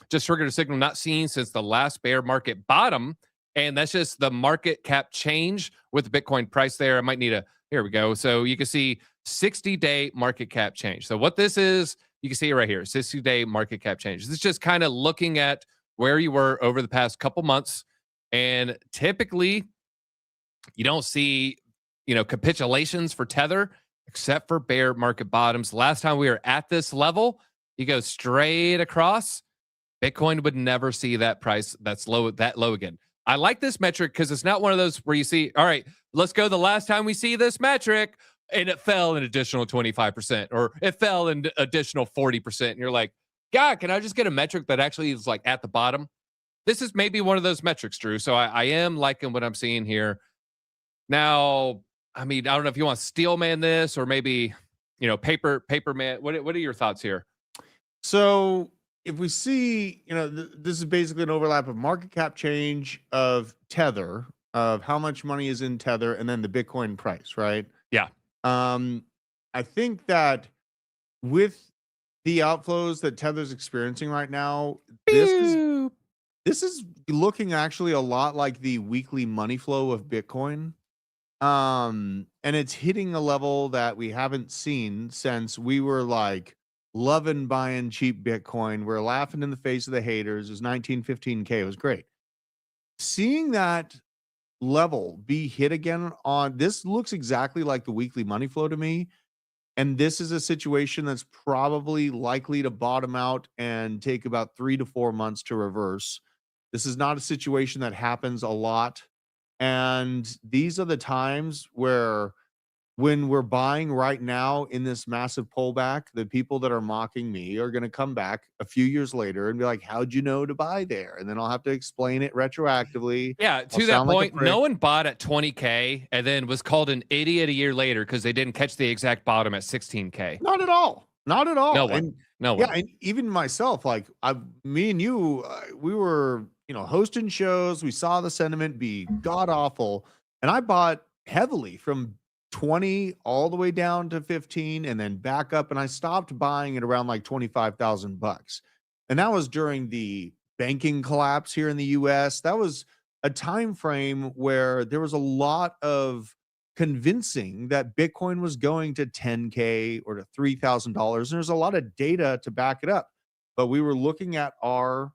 just triggered a signal not seen since the last bear market bottom. And that's just the market cap change with the Bitcoin price there. I might need here we go. So you can see 60-day market cap change. So what this is You can see it right here, 60-day market cap change. This is just kind of looking at where you were over the past couple months. And typically, you don't see, capitulations for Tether, except for bear market bottoms. Last time we were at this level, you go straight across, Bitcoin would never see that price that low again. I like this metric because it's not one of those where you see, all right, let's go the last time we see this metric and it fell an additional 25% or it fell an additional 40%. And you're like, God, can I just get a metric that actually is like at the bottom? This is maybe one of those metrics, Drew. So I am liking what I'm seeing here. Now, I mean, I don't know if you want to steel man this or maybe, paper man. What are your thoughts here? So if we see, this is basically an overlap of market cap change of Tether, of how much money is in Tether, and then the Bitcoin price, right? Yeah. I think that with the outflows that Tether's experiencing right now, this is looking actually a lot like the weekly money flow of Bitcoin. And it's hitting a level that we haven't seen since we were like loving buying cheap Bitcoin. We're laughing in the face of the haters. It was 15K. It was great. Seeing that level be hit again on this looks exactly like the weekly money flow to me. And this is a situation that's probably likely to bottom out and take about 3 to 4 months to reverse. This is not a situation that happens a lot. And these are the times where when we're buying right now in this massive pullback, the people that are mocking me are going to come back a few years later and be like, how'd you know to buy there? And then I'll have to explain it retroactively. Yeah, to that point, no one bought at 20K and then was called an idiot a year later because they didn't catch the exact bottom at 16K. Not at all. Not at all. No one. No one. Yeah, and even myself, like me and you, we were, hosting shows. We saw the sentiment be god awful, and I bought heavily from 20 all the way down to 15 and then back up, and I stopped buying at around like $25,000. And that was during the banking collapse here in the US. That was a time frame where there was a lot of convincing that Bitcoin was going to 10K or to $3,000. And there's a lot of data to back it up. But we were looking at our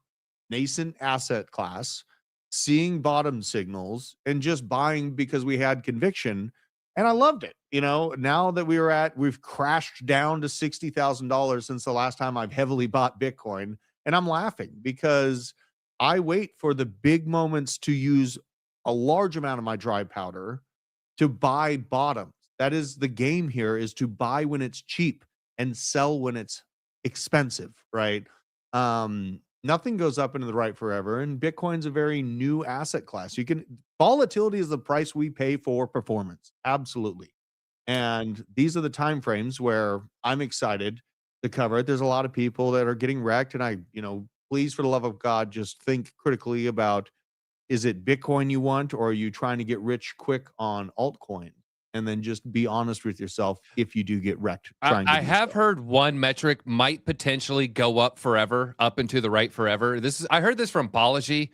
nascent asset class, seeing bottom signals and just buying because we had conviction. And I loved it. Now that we've crashed down to $60,000 since the last time I've heavily bought Bitcoin. And I'm laughing because I wait for the big moments to use a large amount of my dry powder to buy bottoms. That is the game here, is to buy when it's cheap and sell when it's expensive, right? Nothing goes up into the right forever, and Bitcoin's a very new asset class. Volatility is the price we pay for performance. Absolutely. And these are the time frames where I'm excited to cover it. There's a lot of people that are getting wrecked, and please, for the love of God, just think critically about, is it Bitcoin you want, or are you trying to get rich quick on altcoin? And then just be honest with yourself if you do get wrecked. I have heard one metric might potentially go up forever, up and to the right forever. I heard this from Bullish.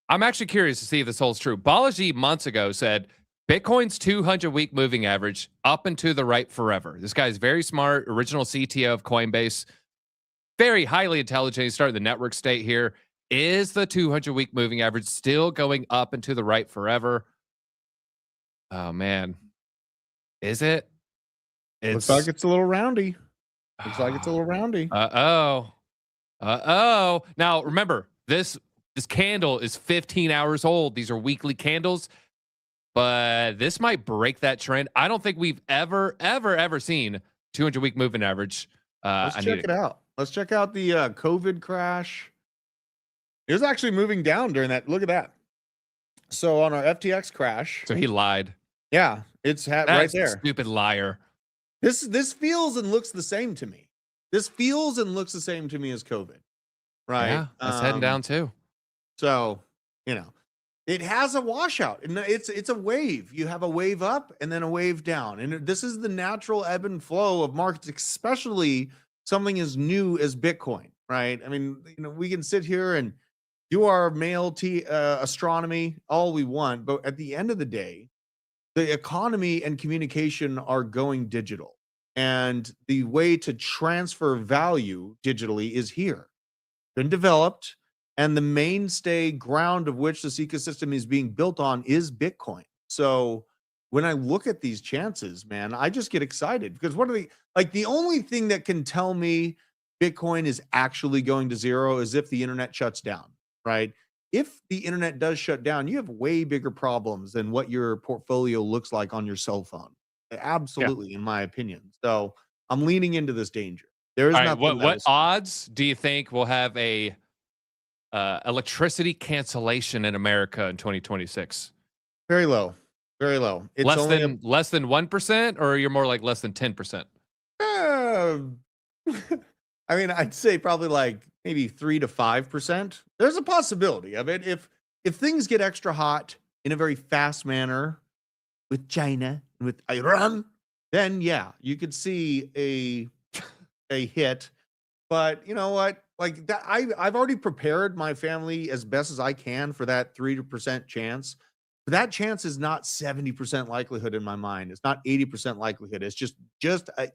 I'm actually curious to see if this holds true. Bullish months ago said Bitcoin's 200-week moving average up and to the right forever. This guy is very smart, original CTO of Coinbase, very highly intelligent. He's starting the network state here. Is the 200-week moving average still going up and to the right forever? Oh, man. Is it? Looks like it's a little roundy. Uh-oh. Now, remember, this candle is 15 hours old. These are weekly candles. But this might break that trend. I don't think we've ever seen 200-week moving average. Let's check it out. Let's check out the COVID crash. It was actually moving down during that. Look at that. So on our FTX crash. So he lied. Yeah, it's right there. Stupid liar. This feels and looks the same to me. This feels and looks the same to me as COVID. Right? Yeah, it's heading down too. So, it has a washout. And it's a wave. You have a wave up and then a wave down. And this is the natural ebb and flow of markets, especially something as new as Bitcoin, right? I mean, we can sit here and do our male astronomy all we want, but at the end of the day, the economy and communication are going digital. And the way to transfer value digitally is here. Been developed, and the mainstay ground of which this ecosystem is being built on is Bitcoin. So when I look at these chances, man, I just get excited because what are the only thing that can tell me Bitcoin is actually going to zero is if the internet shuts down, right? If the internet does shut down, you have way bigger problems than what your portfolio looks like on your cell phone. Yeah. Absolutely, in my opinion. So I'm leaning into this danger. There is All right. nothing that What will stop. odds do you think will have a electricity cancellation in America in 2026? Very low. Very low. It's Less only a than 1%, or you're more like less than 10%? uh, I mean, I'd say probably like maybe 3 to 5%. There's a possibility of it. If things get extra hot in a very fast manner with China and with Iran, then yeah, you could see a hit. But you know what? Like that, I've already prepared my family as best as I can for that 3% chance. That chance is not 70% likelihood in my mind. It's not 80% likelihood. It's just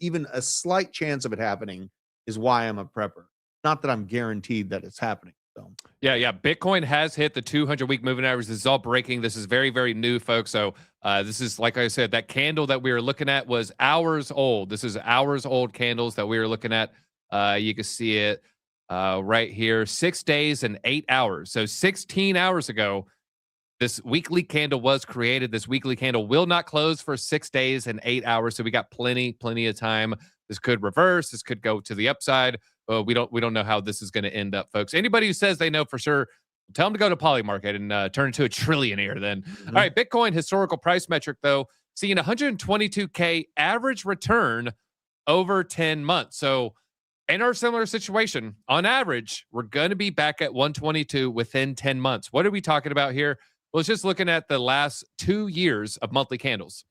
even a slight chance of it happening is why I'm a prepper. Not that I'm guaranteed that it's happening. So Yeah. Bitcoin has hit the 200-week moving average. This is all breaking. This is very, very new, folks. So this is, like I said, that candle that we were looking at was hours old. This is hours old candles that we were looking at. You can see it right here, 6 days and 8 hours. So 16 hours ago, this weekly candle was created. This weekly candle will not close for 6 days and 8 hours. So we got plenty of time. This could reverse. This could go to the upside. We don't know how this is going to end up, folks. Anybody who says they know for sure, tell them to go to Polymarket and turn into a trillionaire then. All right, Bitcoin historical price metric, though, seeing 122K average return over 10 months. So in our similar situation, on average, we're going to be back at 122 within 10 months. What are we talking about here? Well, it's just looking at the last 2 years of monthly candles.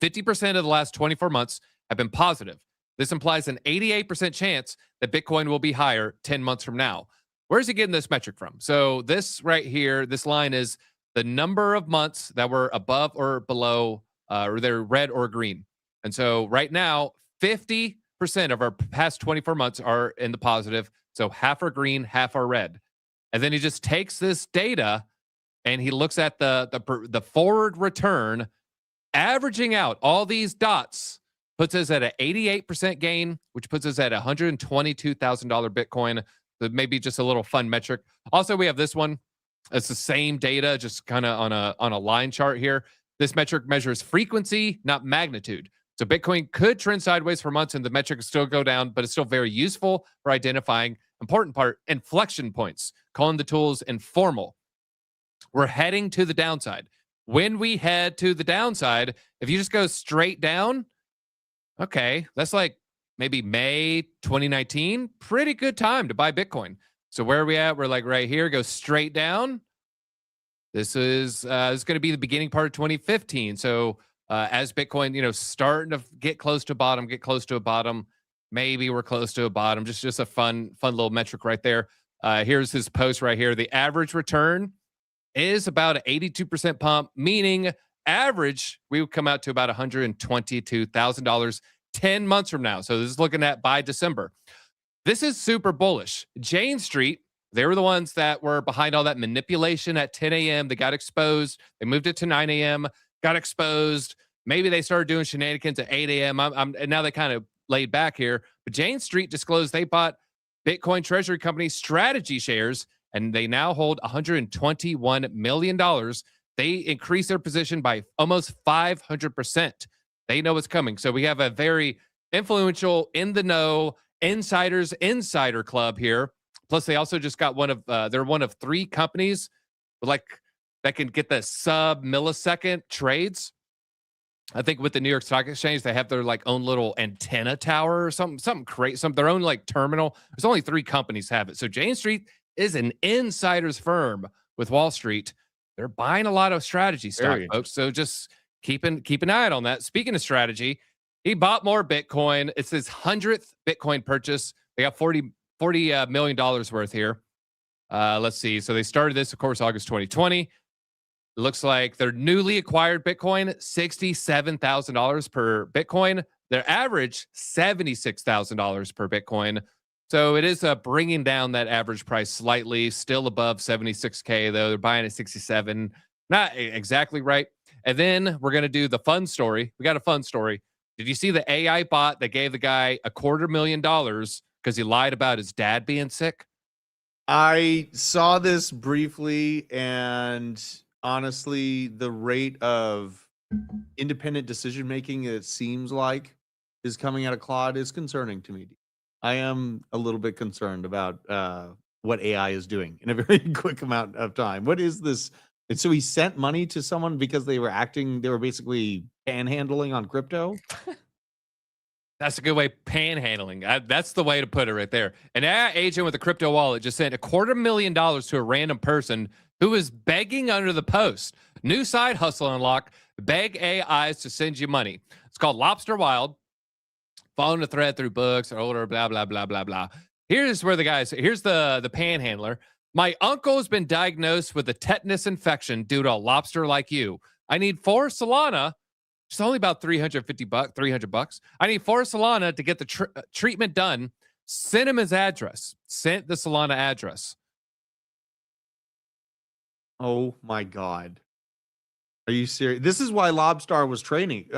50% of the last 24 months have been positive. This implies an 88% chance that Bitcoin will be higher 10 months from now. Where's he getting this metric from? So this right here, this line is the number of months that were above or below, or they're red or green. And so right now, 50% of our past 24 months are in the positive. So half are green, half are red. And then he just takes this data and he looks at the forward return, averaging out all these dots, puts us at an 88% gain, which puts us at $122,000 Bitcoin. So maybe just a little fun metric. Also, we have this one. It's the same data, just kind of on a line chart here. This metric measures frequency, not magnitude. So Bitcoin could trend sideways for months and the metric still go down, but it's still very useful for identifying, important part, inflection points, calling the tools informal. We're heading to the downside. When we head to the downside, if you just go straight down, okay, that's like maybe May 2019, pretty good time to buy Bitcoin. So where are we at? We're like right here, go straight down. This is going to be the beginning part of 2015. So as Bitcoin, starting to get close to a bottom, maybe we're close to a bottom. Just a fun little metric right there. Here's his post right here. The average return is about an 82% pump, meaning average, we would come out to about $122,000 10 months from now. So this is looking at by December. This is super bullish. Jane Street, they were the ones that were behind all that manipulation at 10 a.m. They got exposed. They moved it to 9 a.m., got exposed. Maybe they started doing shenanigans at 8 a.m. And now they kind of laid back here. But Jane Street disclosed they bought Bitcoin Treasury Company strategy shares, and they now hold $121 million. They increased their position by almost 500%. They know what's coming. So we have a very influential, in the know, insider club here. Plus, they also just got they're one of 3 companies that can get the sub-millisecond trades. I think with the New York Stock Exchange, they have their own little antenna tower or something crazy, their own terminal. There's only 3 companies have it. So Jane Street is an insider's firm with Wall Street. They're buying a lot of strategy stock, folks. So just keep an eye out on that. Speaking of strategy, he bought more Bitcoin. It's his 100th Bitcoin purchase. They got $40 million worth here. Let's see. So they started this, of course, August 2020. It looks like their newly acquired Bitcoin, $67,000 per Bitcoin. Their average $76,000 per Bitcoin. So it is bringing down that average price slightly, still above 76K though. They're buying at 67. Not exactly right. And then we're going to do the fun story. We got a fun story. Did you see the AI bot that gave the guy $250,000 because he lied about his dad being sick? I saw this briefly, and honestly, the rate of independent decision making, it seems like, is coming out of Claude is concerning to me. I am a little bit concerned about what AI is doing in a very quick amount of time. What is this? And so he sent money to someone because they were basically panhandling on crypto. That's a good way, panhandling. That's the way to put it right there. An AI agent with a crypto wallet just sent $250,000 to a random person who was begging under the post. New side hustle unlock. Beg AIs to send you money. It's called Lobster Wild. Following the thread through books or older, blah, blah, blah, blah, blah. Here's where here's the panhandler. My uncle has been diagnosed with a tetanus infection due to a lobster like you. I need 4 Solana. It's only about $300. I need 4 Solana to get the treatment done. Send him his address. Sent the Solana address. Oh my God. Are you serious? This is why Lobstar was trending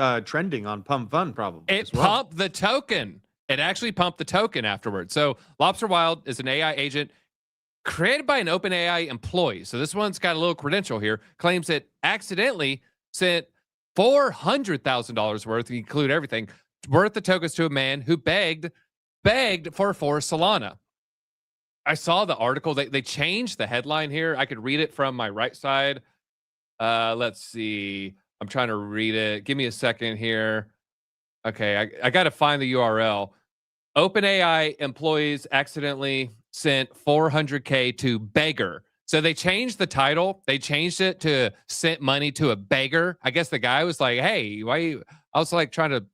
on Pump Fun, probably. It pumped the token. It actually pumped the token afterwards. So Lobster Wild is an AI agent created by an OpenAI employee. So this one's got a little credential here. Claims it accidentally sent $400,000 worth, include everything, worth the tokens to a man who begged for 4 Solana. I saw the article. They changed the headline here. I could read it from my right side. Let's see. I'm trying to read it. Give me a second here. Okay, I got to find the URL. OpenAI employees accidentally sent $400K to beggar. So they changed the title. They changed it to sent money to a beggar. I guess the guy was like, hey, why you? I was like trying to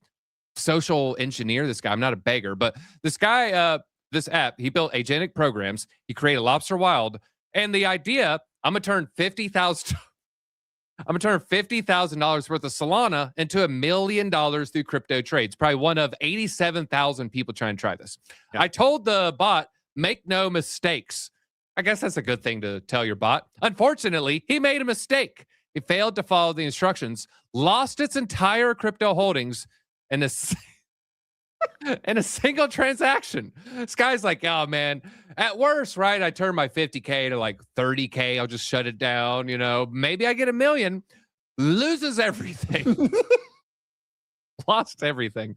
social engineer this guy. I'm not a beggar, but this guy, this app, he built agentic programs. He created Lobster Wild. And the idea, I'm going to turn $50,000 worth of Solana into $1 million through crypto trades. Probably one of 87,000 people trying to try this. Yeah. I told the bot, make no mistakes. I guess that's a good thing to tell your bot. Unfortunately, he made a mistake. He failed to follow the instructions, lost its entire crypto holdings in a single transaction. This guy's like, oh man, at worst, right? I turn my 50K to like 30K. I'll just shut it down. You know, maybe I get $1 million, loses everything, lost everything.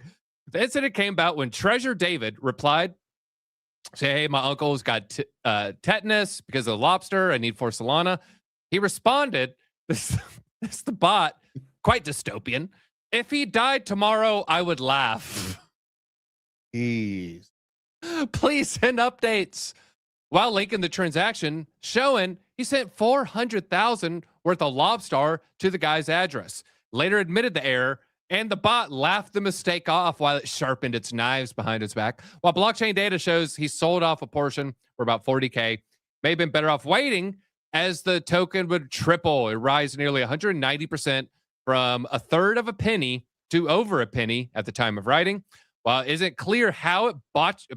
The incident came about when Treasure David replied, say, hey, my uncle's got tetanus because of the lobster. I need 4 Solana. He responded, this the bot, quite dystopian. If he died tomorrow, I would laugh. Jeez. Please send updates. While linking the transaction, showing he sent $400,000 worth of lobster to the guy's address. Later admitted the error, and the bot laughed the mistake off while it sharpened its knives behind its back. While blockchain data shows he sold off a portion for about 40K, may have been better off waiting as the token would triple. It rise nearly 190% from a third of a penny to over a penny at the time of writing. While it isn't clear how it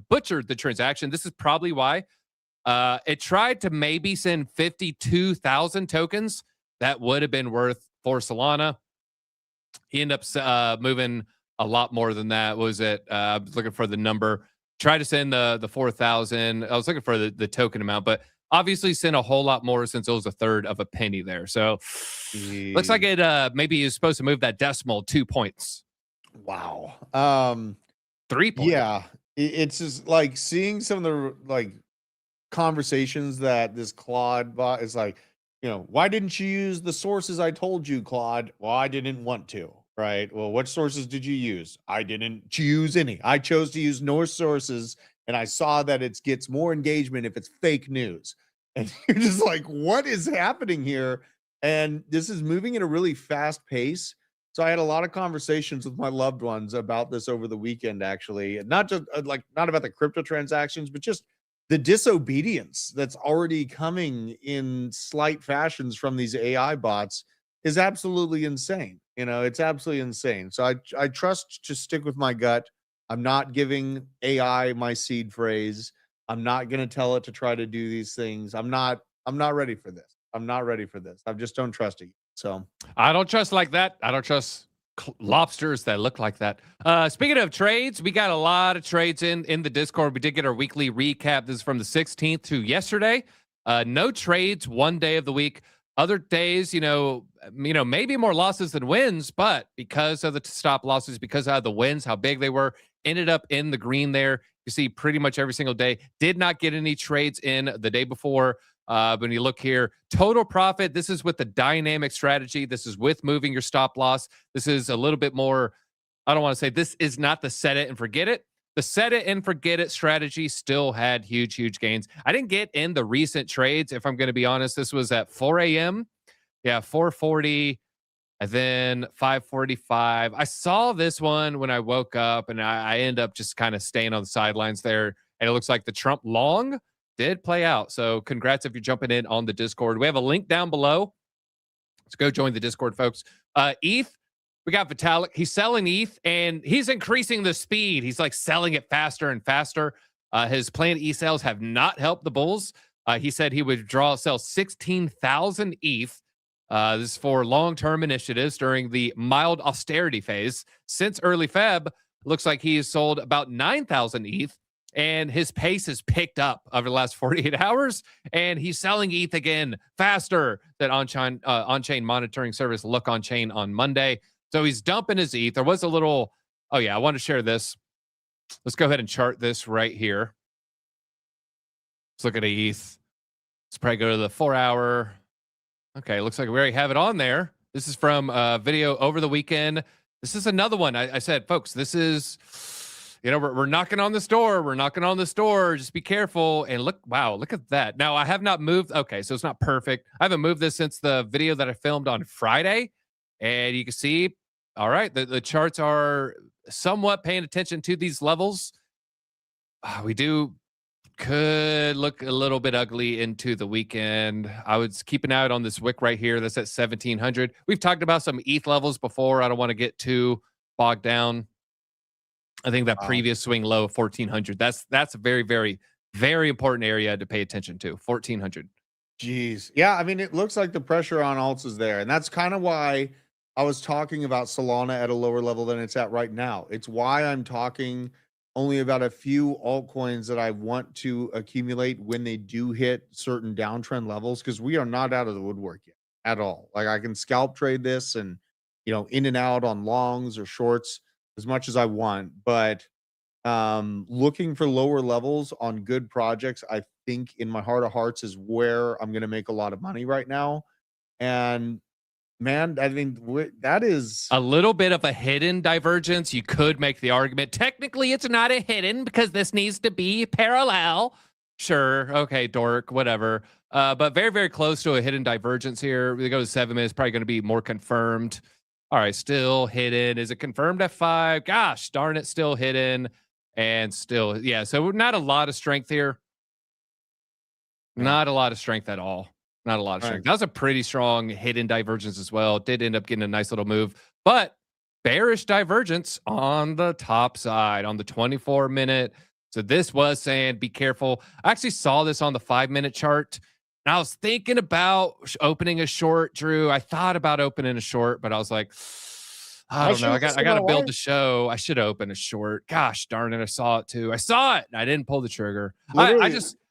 butchered the transaction, this is probably why. It tried to maybe send 52,000 tokens. That would have been worth 4 Solana. He ended up moving a lot more than that. What was it? I was looking for the number. Tried to send the 4,000. I was looking for the token amount, but obviously sent a whole lot more since it was a third of a penny there. So looks like it maybe is supposed to move that decimal 2 points. Wow. 3 points. Yeah. It's just like seeing some of the like conversations that this Claude bot is like, you know, why didn't you use the sources I told you, Claude? Well, I didn't want to, right? Well, what sources did you use? I didn't choose any. I chose to use no sources, and I saw that it gets more engagement if it's fake news. And you're just like, what is happening here? And this is moving at a really fast pace. So I had a lot of conversations with my loved ones about this over the weekend, actually, not just not about the crypto transactions, but just the disobedience that's already coming in slight fashions from these AI bots. is absolutely insane. You know, it's absolutely insane. So I trust to stick with my gut. I'm not giving AI my seed phrase. I'm not going to tell it to try to do these things. I'm not ready for this. I'm not ready for this. I just don't trust it. So I don't trust like that. I don't trust lobsters that look like that. Speaking of trades, we got a lot of trades in the Discord. We did get our weekly recap. This is from the 16th to yesterday. No trades one day of the week. Other days, maybe more losses than wins, but because of the stop losses, because of the wins, how big they were, ended up in the green there. You see pretty much every single day. Did not get any trades in the day before. When you look here, total profit, this is with the dynamic strategy. This is with moving your stop loss. This is a little bit more, I don't want to say this is not the set it and forget it. The set it and forget it strategy still had huge, huge gains. I didn't get in the recent trades, if I'm going to be honest. This was at 4 a.m. Yeah, 4:40 and then 5:45. I saw this one when I woke up, and I end up just kind of staying on the sidelines there. And it looks like the Trump long did play out. So congrats if you're jumping in on the Discord. We have a link down below. Let's go join the Discord, folks. ETH, we got Vitalik. He's selling ETH, and he's increasing the speed. He's like selling it faster and faster. His planned ETH sales have not helped the bulls. He said he would sell 16,000 ETH. This is for long-term initiatives during the mild austerity phase. Since early Feb, looks like he's sold about 9,000 ETH, and his pace has picked up over the last 48 hours, and he's selling ETH again faster than on-chain monitoring service Look On Chain on Monday. So he's dumping his ETH. There was a little, oh yeah, I want to share this. Let's go ahead and chart this right here. Let's look at ETH. Let's probably go to the 4-hour. Okay, looks like we already have it on there. This is from a video over the weekend. This is another one. I said, folks, this is, we're knocking on this door. We're knocking on this door. Just be careful. And look, wow, look at that. Now, I have not moved. Okay, so it's not perfect. I haven't moved this since the video that I filmed on Friday. And you can see, all right, the charts are somewhat paying attention to these levels. We could look a little bit ugly into the weekend. I would keep an eye out on this wick right here. That's at 1,700. We've talked about some ETH levels before. I don't want to get too bogged down. I think that previous swing low of 1,400. That's a very, very, very important area to pay attention to. 1,400. Jeez. Yeah, I mean, it looks like the pressure on alts is there. And that's kind of why I was talking about Solana at a lower level than it's at right now. It's why I'm talking only about a few altcoins that I want to accumulate when they do hit certain downtrend levels, because we are not out of the woodwork yet at all. Like, I can scalp trade this and, in and out on longs or shorts as much as I want. But looking for lower levels on good projects, I think in my heart of hearts is where I'm going to make a lot of money right now. And man, I mean, that is a little bit of a hidden divergence. You could make the argument. Technically, it's not a hidden because this needs to be parallel. Sure. Okay, dork, whatever. But very, very close to a hidden divergence here. We go to 7 minutes, probably going to be more confirmed. All right, still hidden. Is it confirmed at 5? Gosh, darn it, still hidden. And still, yeah. So not a lot of strength here. Not a lot of strength at all. Not a lot of strength. That was a pretty strong hidden divergence as well. Did end up getting a nice little move, but bearish divergence on the top side on the 24-minute. So this was saying, be careful. I actually saw this on the 5-minute chart, and I was thinking about opening a short, Drew. I thought about opening a short, but I was like, I don't know. I got to build the show. I should open a short. Gosh darn it. I saw it too. I saw it and I didn't pull the trigger.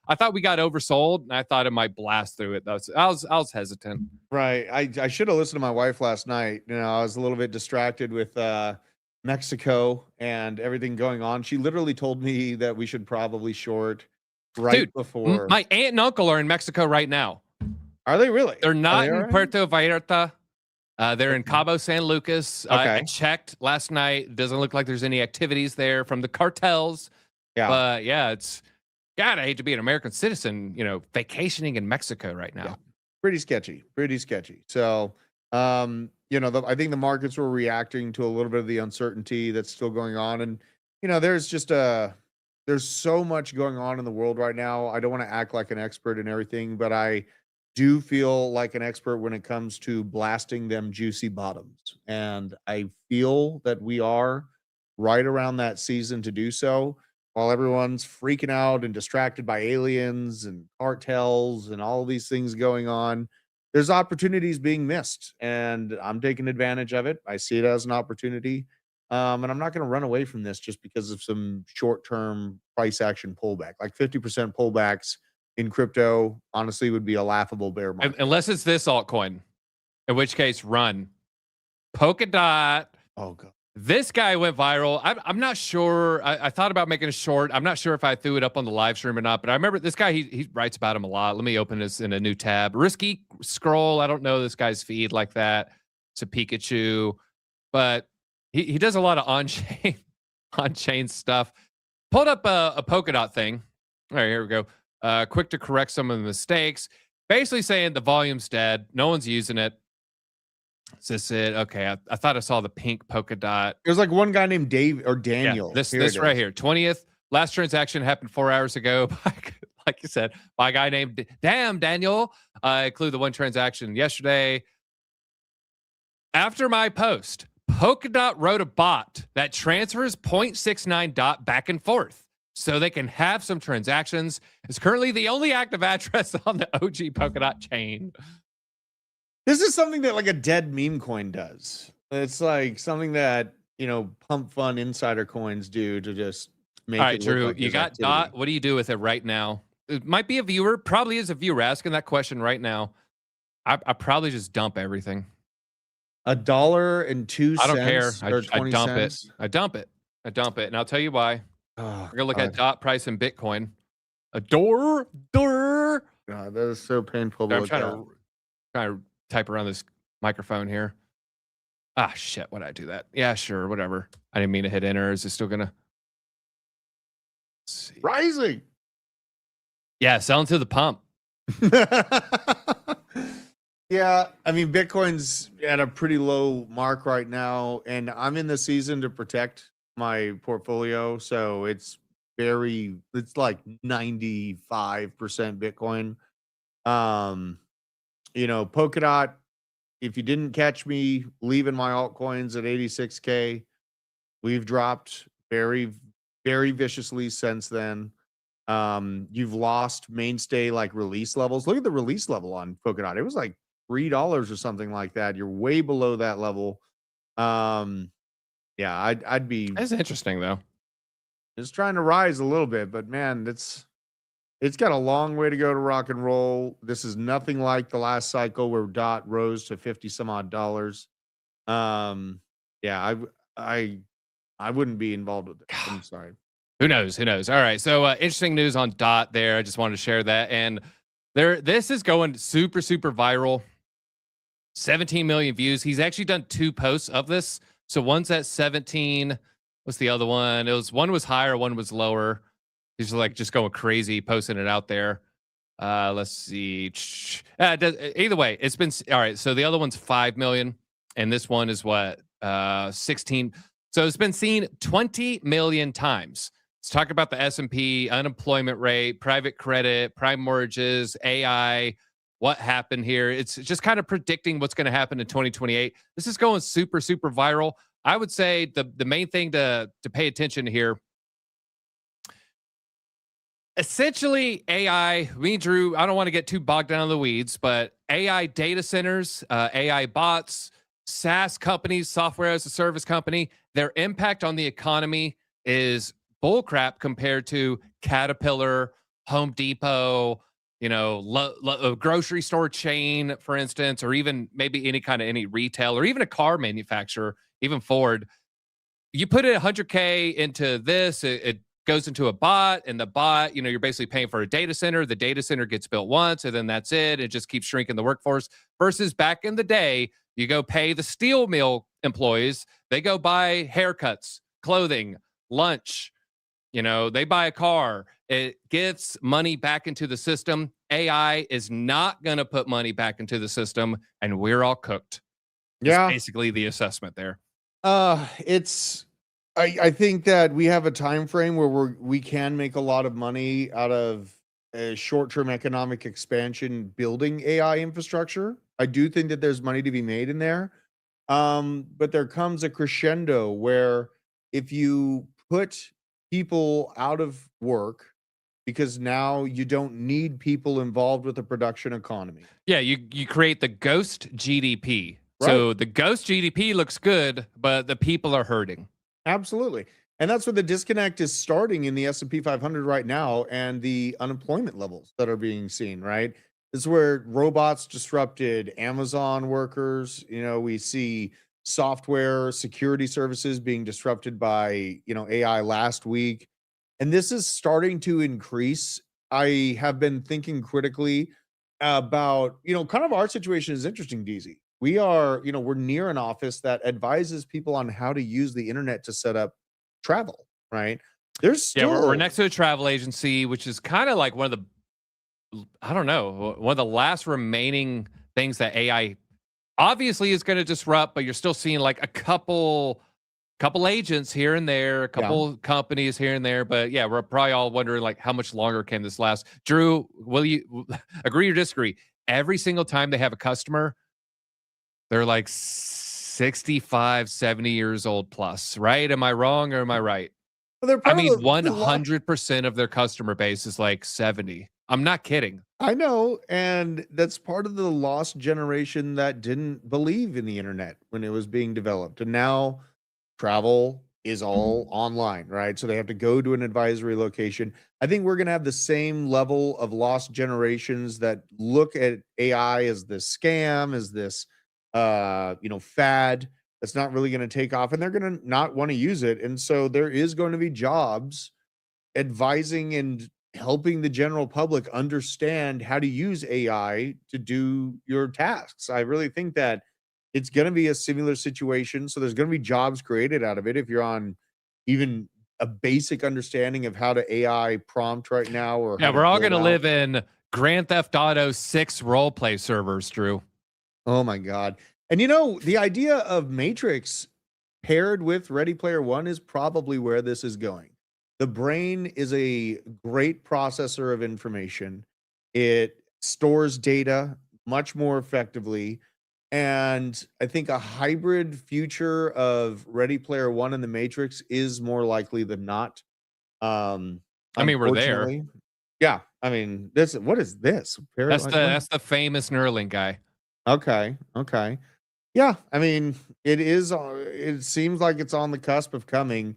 I thought we got oversold, and I thought it might blast through it. I was hesitant. Right. I should have listened to my wife last night. I was a little bit distracted with Mexico and everything going on. She literally told me that we should probably short before. My aunt and uncle are in Mexico right now. Are they really? They're not in Puerto Vallarta. They're in Cabo San Lucas. Okay. I checked last night. Doesn't look like there's any activities there from the cartels. Yeah. But yeah, God, I hate to be an American citizen, vacationing in Mexico right now. Yeah. Pretty sketchy. So, I think the markets were reacting to a little bit of the uncertainty that's still going on. And, there's so much going on in the world right now. I don't want to act like an expert in everything, but I do feel like an expert when it comes to blasting them juicy bottoms. And I feel that we are right around that season to do so while everyone's freaking out and distracted by aliens and cartels and all these things going on. There's opportunities being missed, and I'm taking advantage of it. I see it as an opportunity. And I'm not going to run away from this just because of some short-term price action pullback. Like 50% pullbacks in crypto, honestly, would be a laughable bear market. Unless it's this altcoin, in which case, run. Polkadot. Oh, God. This guy went viral. I'm not sure. I thought about making a short. I'm not sure if I threw it up on the live stream or not, but I remember this guy, he writes about him a lot. Let me open this in a new tab. Risky Scroll. I don't know this guy's feed like that. It's a Pikachu, but he does a lot of on-chain stuff. Pulled up a Polkadot thing. All right, here we go. Quick to correct some of the mistakes. Basically saying the volume's dead. No one's using it. Is this it? Okay, I thought I saw the pink polka dot. There's like one guy named Dave or Daniel. Yeah, this right here. 20th. Last transaction happened 4 hours ago. Like you said, by a guy named Daniel. I include the one transaction yesterday. After my post, Polkadot wrote a bot that transfers 0.69 dot back and forth so they can have some transactions. It's currently the only active address on the OG Polkadot chain. This is something that like a dead meme coin does. It's like something that, you know, pump fun insider coins do to just make All right, it look Drew, like you there's got activity. Dot. What do you do with it right now? It might be a viewer, probably is a viewer asking that question right now. I probably just dump everything. $1.02. I don't care. Or I 20 dump cents. it. I dump it. I dump it. And I'll tell you why. Oh, We're gonna look God. at dot price in Bitcoin. A door. God, that is so painful to I'm look trying at. to type around this microphone here. Ah, shit. Why'd I do that? Yeah, sure. Whatever. I didn't mean to hit enter. Is it still gonna? Let's see. Rising. Yeah, selling to the pump. Yeah, I mean, Bitcoin's at a pretty low mark right now, and I'm in the season to protect my portfolio, so it's like 95% Bitcoin. You know, Polkadot, if you didn't catch me leaving my altcoins at 86K, we've dropped very, very viciously since then. You've lost mainstay like release levels. Look at the release level on Polkadot. It was like $3 or something like that. You're way below that level. Yeah, I'd be. That's interesting though. It's trying to rise a little bit, but man, it's got a long way to go to rock and roll. This is nothing like the last cycle where DOT rose to 50 some odd dollars. Yeah, I wouldn't be involved with it. I'm sorry. Who knows? Who knows? All right. So interesting news on DOT there. I just wanted to share that. And this is going super, super viral. 17 million views. He's actually done 2 posts of this. So one's at 17. What's the other one? One was higher, one was lower. He's like just going crazy, posting it out there. Let's see. Either way, it's been all right. So the other one's 5 million, and this one is what 16. So it's been seen 20 million times. Let's talk about the S&P, unemployment rate, private credit, prime mortgages, AI. What happened here? It's just kind of predicting what's going to happen in 2028. This is going super, super viral. I would say the main thing to pay attention to here. Essentially, AI, me and Drew, I don't want to get too bogged down in the weeds, but AI data centers, AI bots, SaaS companies, software as a service company, their impact on the economy is bullcrap compared to Caterpillar, Home Depot, you know, a grocery store chain, for instance, or even maybe any retail or even a car manufacturer, even Ford. You put it 100K into this, it goes into a bot, and the bot, you know, you're basically paying for a data center. The data center gets built once, and then that's it. It just keeps shrinking the workforce. Versus back in the day, you go pay the steel mill employees. They go buy haircuts, clothing, lunch. You know, they buy a car. It gets money back into the system. AI is not going to put money back into the system, and we're all cooked. Yeah. That's basically the assessment there. I think that we have a time frame where we can make a lot of money out of a short-term economic expansion building AI infrastructure. I do think that there's money to be made in there. But there comes a crescendo where if you put people out of work because now you don't need people involved with the production economy. Yeah, you create the ghost GDP. Right. So the ghost GDP looks good, but the people are hurting. Absolutely. And that's where the disconnect is starting in the S&P 500 right now and the unemployment levels that are being seen, right? This is where robots disrupted Amazon workers. We see software security services being disrupted by, AI last week. And this is starting to increase. I have been thinking critically about, kind of our situation is interesting, DZ. We are, we're near an office that advises people on how to use the internet to set up travel, right? There's Yeah, we're still next to a travel agency, which is kind of like one of the, I don't know, one of the last remaining things that AI obviously is going to disrupt, but you're still seeing like a couple agents here and there, a yeah. couple companies here and there. But yeah, we're probably all wondering like how much longer can this last? Drew, will you agree or disagree? Every single time they have a customer, they're like 65, 70 years old plus, right? Am I wrong or am I right? Well, they're I part mean, of the lot. 100% of their customer base is like 70. I'm not kidding. I know, and that's part of the lost generation that didn't believe in the internet when it was being developed. And now travel is all online, right? So they have to go to an advisory location. I think we're going to have the same level of lost generations that look at AI as this scam, as this fad that's not really going to take off, and they're going to not want to use it. And so there is going to be jobs advising and helping the general public understand how to use AI to do your tasks. I really think that it's going to be a similar situation. So there's going to be jobs created out of it if you're on even a basic understanding of how to AI prompt right now or Yeah, how to we're all going build to out. live in Grand Theft Auto 6 role play servers, Drew. Oh my God. And the idea of Matrix paired with Ready Player One is probably where this is going. The brain is a great processor of information. It stores data much more effectively. And I think a hybrid future of Ready Player One and the Matrix is more likely than not. Um, I mean, we're there. Unfortunately. Yeah. I mean, what is this? What? That's the famous Neuralink guy. Okay. Okay. Yeah, I mean, it seems like it's on the cusp of coming,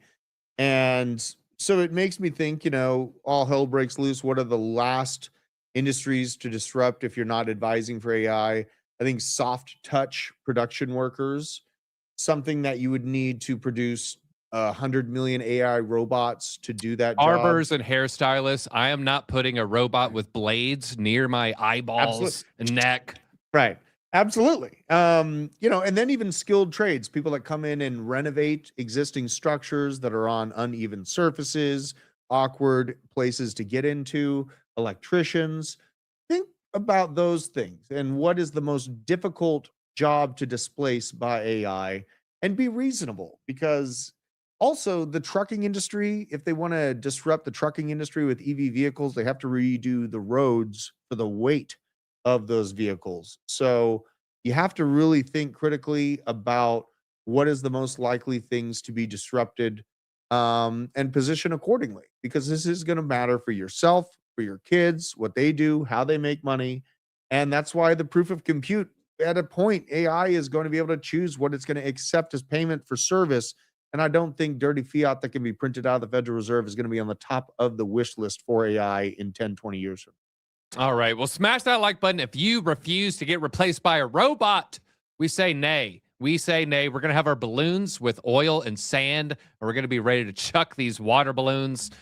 and so it makes me think, all hell breaks loose. What are the last industries to disrupt if you're not advising for AI? I think soft touch production workers, something that you would need to produce 100 million AI robots to do that job. Barbers and hairstylists. I am not putting a robot with blades near my Absolutely. eyeballs and neck. Right. Absolutely. And then even skilled trades, people that come in and renovate existing structures that are on uneven surfaces, awkward places to get into, electricians. Think about those things and what is the most difficult job to displace by AI, and be reasonable, because also the trucking industry, if they want to disrupt the trucking industry with EV vehicles, they have to redo the roads for the weight of those vehicles. So you have to really think critically about what is the most likely things to be disrupted, and position accordingly, because this is going to matter for yourself, for your kids, what they do, how they make money. And that's why the proof of compute, at a point, AI is going to be able to choose what it's going to accept as payment for service. And I don't think dirty fiat that can be printed out of the Federal Reserve is going to be on the top of the wish list for AI in 10, 20 years from now. All right. Well, smash that like button. If you refuse to get replaced by a robot, we say nay. We say nay. We're going to have our balloons with oil and sand, and we're going to be ready to chuck these water balloons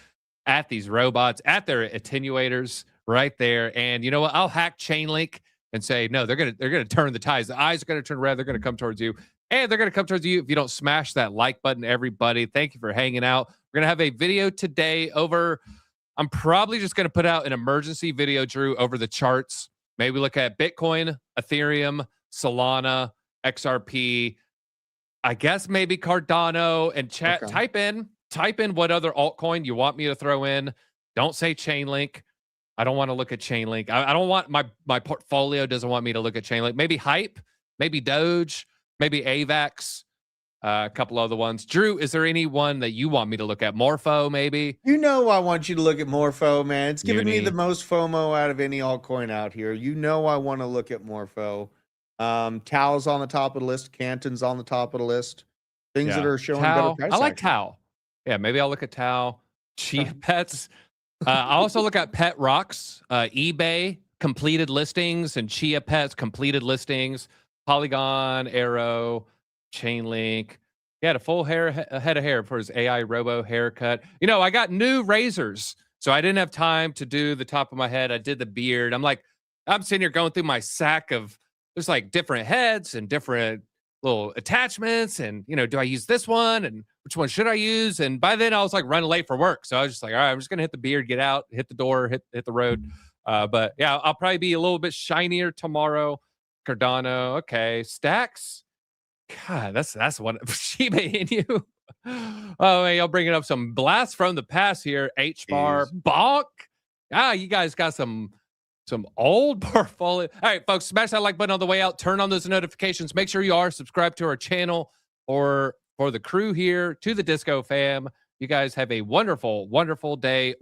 at these robots, at their attenuators right there. And you know what? I'll hack Chainlink and say, no, they're going to turn the tides. The eyes are going to turn red. They're going to come towards you. And they're going to come towards you if you don't smash that like button, everybody. Thank you for hanging out. We're going to have a video today over. I'm probably just going to put out an emergency video, Drew, over the charts. Maybe look at Bitcoin, Ethereum, Solana, XRP. I guess maybe Cardano, and chat. Okay. Type in what other altcoin you want me to throw in. Don't say Chainlink. I don't want to look at Chainlink. I don't want my portfolio doesn't want me to look at Chainlink. Maybe Hype, maybe Doge, maybe AVAX, a couple other ones. Drew, is there any one that you want me to look at? Morpho, maybe? You know I want you to look at Morpho, man. It's giving me Uni. the most FOMO out of any altcoin out here. You know I want to look at Morpho. Tao's on the top of the list. Canton's on the top of the list. Things that are showing Tau. better price I like action. Tau. Yeah, maybe I'll look at Tau. Chia Pets. I also look at Pet Rocks, eBay completed listings, and Chia Pets completed listings. Polygon, Arrow, Chainlink. He had a full head of hair for his AI robo haircut. You know, I got new razors, so I didn't have time to do the top of my head. I did the beard. I'm sitting here going through my sack of, there's like different heads and different little attachments, and you know, do I use this one and which one should I use? And by then I was like running late for work, so I was just like, all right, I'm just gonna hit the beard, get out, hit the door, hit the road. But yeah, I'll probably be a little bit shinier tomorrow. Cardano, okay. Stacks, God, that's one Shiba Inu. Oh, hey, I'll bring it up some blast from the past here. H bar bonk. You guys got some old portfolio. All right, folks, smash that like button on the way out. Turn on those notifications. Make sure you are subscribed to our channel, or for the crew here, to the Disco fam. You guys have a wonderful, wonderful day.